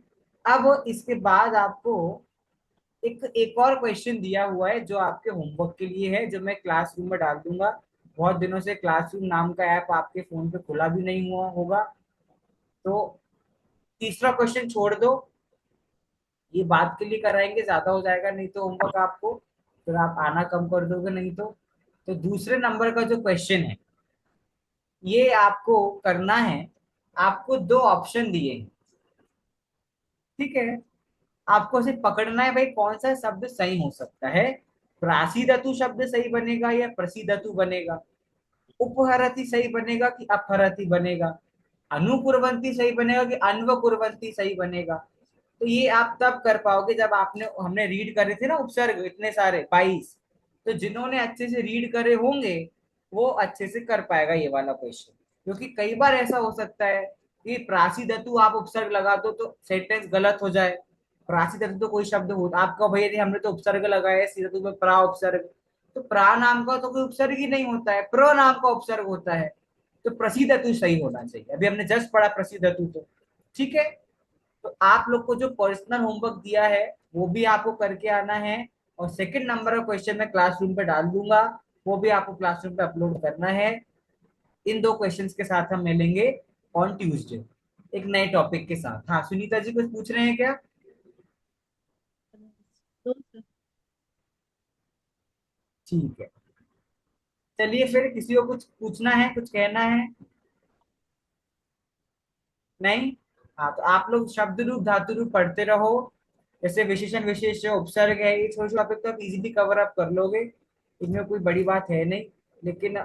अब इसके बाद आपको एक और क्वेश्चन दिया हुआ है, जो आपके होमवर्क के लिए है, जो मैं क्लासरूम में डाल दूंगा। बहुत दिनों से क्लासरूम नाम का ऐप आपके फोन पे खुला भी नहीं हुआ होगा, तो तीसरा क्वेश्चन छोड़ दो, ये बात के लिए कराएंगे, ज्यादा हो जाएगा नहीं तो होमवर्क आपको, फिर आप आना कम कर दोगे नहीं तो। दूसरे नंबर का जो क्वेश्चन है, ये आपको करना है। आपको दो ऑप्शन दिए हैं, ठीक है। आपको सिर्फ पकड़ना है भाई कौन सा शब्द सही हो सकता है। प्रासीदतु शब्द सही बनेगा या प्रसीदतु बनेगा, उपहरति सही बनेगा कि अपहरति बनेगा, अनुकुर्वंती सही बनेगा कि अन्वकुर्वंती सही बनेगा। तो ये आप तब कर पाओगे जब आपने हमने रीड करे थे ना उपसर्ग इतने सारे 22। तो जिन्होंने अच्छे से रीड करे होंगे वो अच्छे से कर पाएगा ये वाला क्वेश्चन। क्योंकि कई बार ऐसा हो सकता है कि प्रासीदतु आप उपसर्ग लगा दो तो सेंटेंस गलत हो जाए। प्रासीदतु तो कोई शब्द हो, आपका भैया नहीं हमने तो उपसर्ग लगाया है सीधु में प्रा उपसर्ग। तो प्रा नाम का तो कोई उपसर्ग ही नहीं होता है, प्र नाम का उपसर्ग होता है। तो प्रसीदतु सही होना चाहिए। अभी हमने जस्ट पढ़ा प्रसीदतु, तो ठीक है। तो आप लोग को जो पर्सनल होमवर्क दिया है वो भी आपको करके आना है। और सेकंड नंबर का क्वेश्चन मैं क्लासरूम पे डाल दूंगा, वो भी आपको क्लासरूम पे अपलोड करना है। इन दो क्वेश्चंस के साथ हम मिलेंगे ऑन ट्यूसडे एक नए टॉपिक के साथ। हाँ सुनीता जी कुछ पूछ रहे हैं क्या? ठीक है, चलिए फिर किसी को कुछ पूछना है, कुछ कहना है? नहीं। हाँ तो आप लोग शब्द रूप धातु रूप पढ़ते रहो। जैसे विशेषण विशेष उपसर्ग है ये छोटे टॉपिक तो आप इजीली कवर अप कर लोगे, इनमें कोई बड़ी बात है नहीं। लेकिन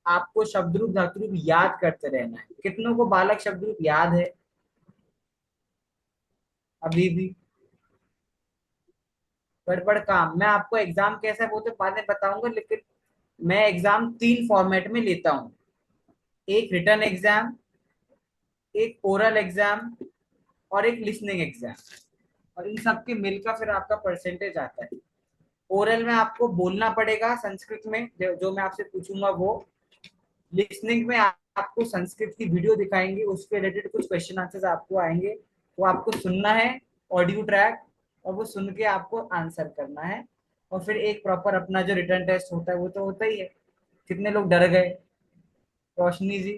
आपको शब्द रूप धातु रूप याद करते रहना है। कितनों को बालक शब्द रूप याद है अभी भी? गड़बड़ काम। मैं आपको एग्जाम कैसा है वो तो बाद में बताऊंगा, लेकिन मैं एग्जाम 3 फॉर्मेट में लेता हूँ। एक रिटन एग्जाम, एक ओरल एग्जाम और एक लिसनिंग एग्जाम। और इन सब के मिलकर फिर आपका परसेंटेज आता है। ओरल में आपको बोलना पड़ेगा संस्कृत में जो मैं आपसे पूछूंगा वो। लिसनिंग में आपको संस्कृत की वीडियो दिखाएंगे, उसके रिलेटेड कुछ क्वेश्चन आंसर्स आपको आएंगे, वो आपको सुनना है ऑडियो ट्रैक, और वो सुन के आपको आंसर करना है। और फिर एक प्रॉपर अपना जो रिटर्न टेस्ट होता है वो तो होता ही है। कितने लोग डर गए? रोशनी जी,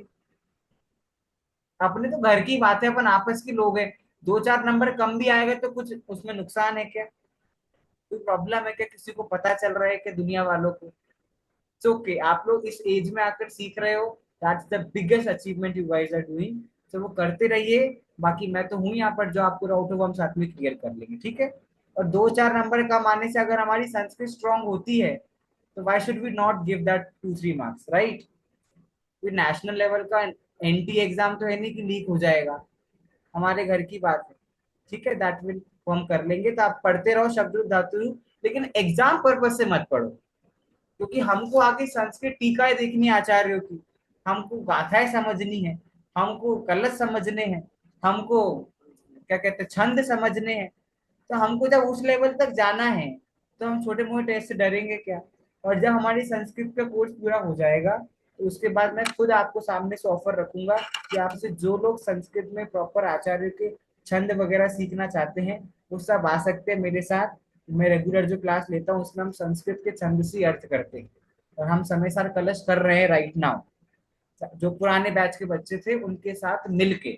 अपने तो घर की बात है, अपन आपस के लोग हैं। 2-4 नंबर कम भी आएगा तो कुछ उसमें नुकसान है क्या? कोई प्रॉब्लम है क्या? किसी को पता चल रहा है कि दुनिया वालों को? इट्स ओके, आप लोग इस एज में आकर सीख रहे हो, that's the biggest achievement you guys are doing. तो वो करते रहिए। बाकी मैं तो हूं यहाँ पर, जो आपको डाउट हो वो हम साथ में क्लियर कर लेंगे, ठीक है। और 2-4 नंबर कम आने से अगर हमारी संस्कृत स्ट्रांग होती है तो why should we not give that 2-3 marks, right? कोई नेशनल लेवल का एनटी एग्जाम तो है नहीं कि लीक हो जाएगा, हमारे घर की बात है, ठीक है। दैट विल हम कर लेंगे। तो आप पढ़ते रहो शब्द रूप धातु रूप, लेकिन एग्जाम पर्पज से मत पढ़ो। क्योंकि हमको आगे संस्कृत टीकाएं देखनी है आचार्यों की, हमको गाथाएं समझनी है, हमको कलश समझने हैं, हमको क्या कहते हैं छंद समझने हैं। तो हमको जब उस लेवल तक जाना है तो हम छोटे मोटे टेस्ट से डरेंगे क्या? और जब हमारी संस्कृत का कोर्स पूरा हो जाएगा तो उसके बाद मैं खुद आपको सामने से ऑफर रखूंगा कि आपसे जो लोग संस्कृत में प्रॉपर आचार्य के छंद वगैरह सीखना चाहते हैं वो सब आ सकते हैं मेरे साथ। मैं रेगुलर जो क्लास लेता हूँ उसमें हम संस्कृत के छंदसी अर्थ करते हैं, और हम समय सार कलश कर रहे हैं राइट नाउ, जो पुराने बैच के बच्चे थे उनके साथ मिलके।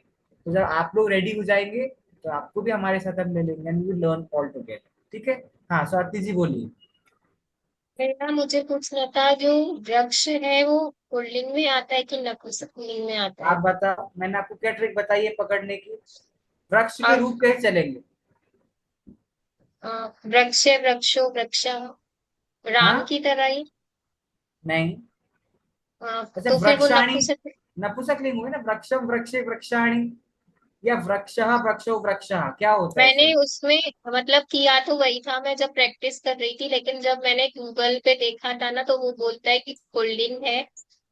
तो जब आप लोग रेडी हो जाएंगे तो आपको भी हमारे साथ हम ले लेंगे and we will learn all together, ठीक है। हाँ स्वाति जी बोलिए। बेटा मुझे पूछना था, जो वृक्ष है वो पुल्लिंग में आता है कि नपुंसकलिंग में आता आप है? बताओ, मैंने आपको क्या ट्रिक बताई है पकड़ने की? वृक्ष के और रूप कैसे चलेंगे? वृक्ष, वृक्षो, वृक्ष, राम हाँ की तरह ही। नहीं, अच्छा तो फिर वो वृक्षाणी नपुंसक। नपुंसकलिंग हुई ना, वृक्षम वृक्षे वृक्षाणी, या वृक्षः वृक्षो वृक्षः, क्या होता है मैंने सही? उसमें मतलब किया तो वही था, मैं जब प्रैक्टिस कर रही थी, लेकिन जब मैंने गूगल पे देखा था ना तो वो बोलता है कि पुल्लिंग है,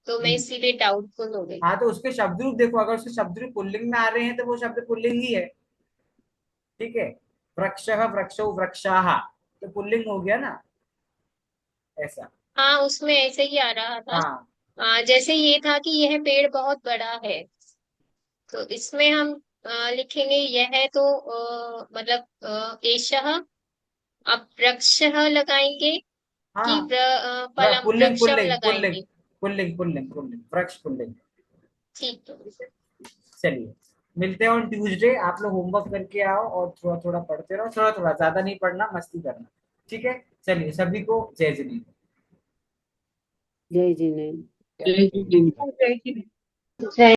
तो मैं हम्म। इसीलिए डाउटफुल हो गई। हाँ तो उसके शब्द रूप देखो, अगर उसके शब्द रूप पुल्लिंग में आ रहे हैं तो वो शब्द पुल्लिंग ही है, ठीक है। वृक्षः वृक्षो वृक्षाः तो पुल्लिंग हो गया ना, ऐसा। हाँ उसमें ऐसे ही आ रहा था। हाँ जैसे ये था कि यह पेड़ बहुत बड़ा है, तो इसमें हम लिखेंगे यह तो मतलब एषः, अब वृक्षः लगाएंगे कि हाँ फलम पुल्लिंग वृक्षम पुल्लिंग पुल्लिंग लगाएंगे? पुल्लिंग पुल्लिंग पुल्लिंग वृक्ष पुल्लिंग। ठीक है। ठीक है, चलिए मिलते हैं ऑन ट्यूसडे। आप लोग होमवर्क करके आओ और थोड़ा थोड़ा पढ़ते रहो, थोड़ा थोड़ा, ज्यादा नहीं पढ़ना, मस्ती करना, ठीक है। चलिए सभी को जय जिनेन्द्र। जय जिनेन्द्र। जय हिंद। जय हिंद। जय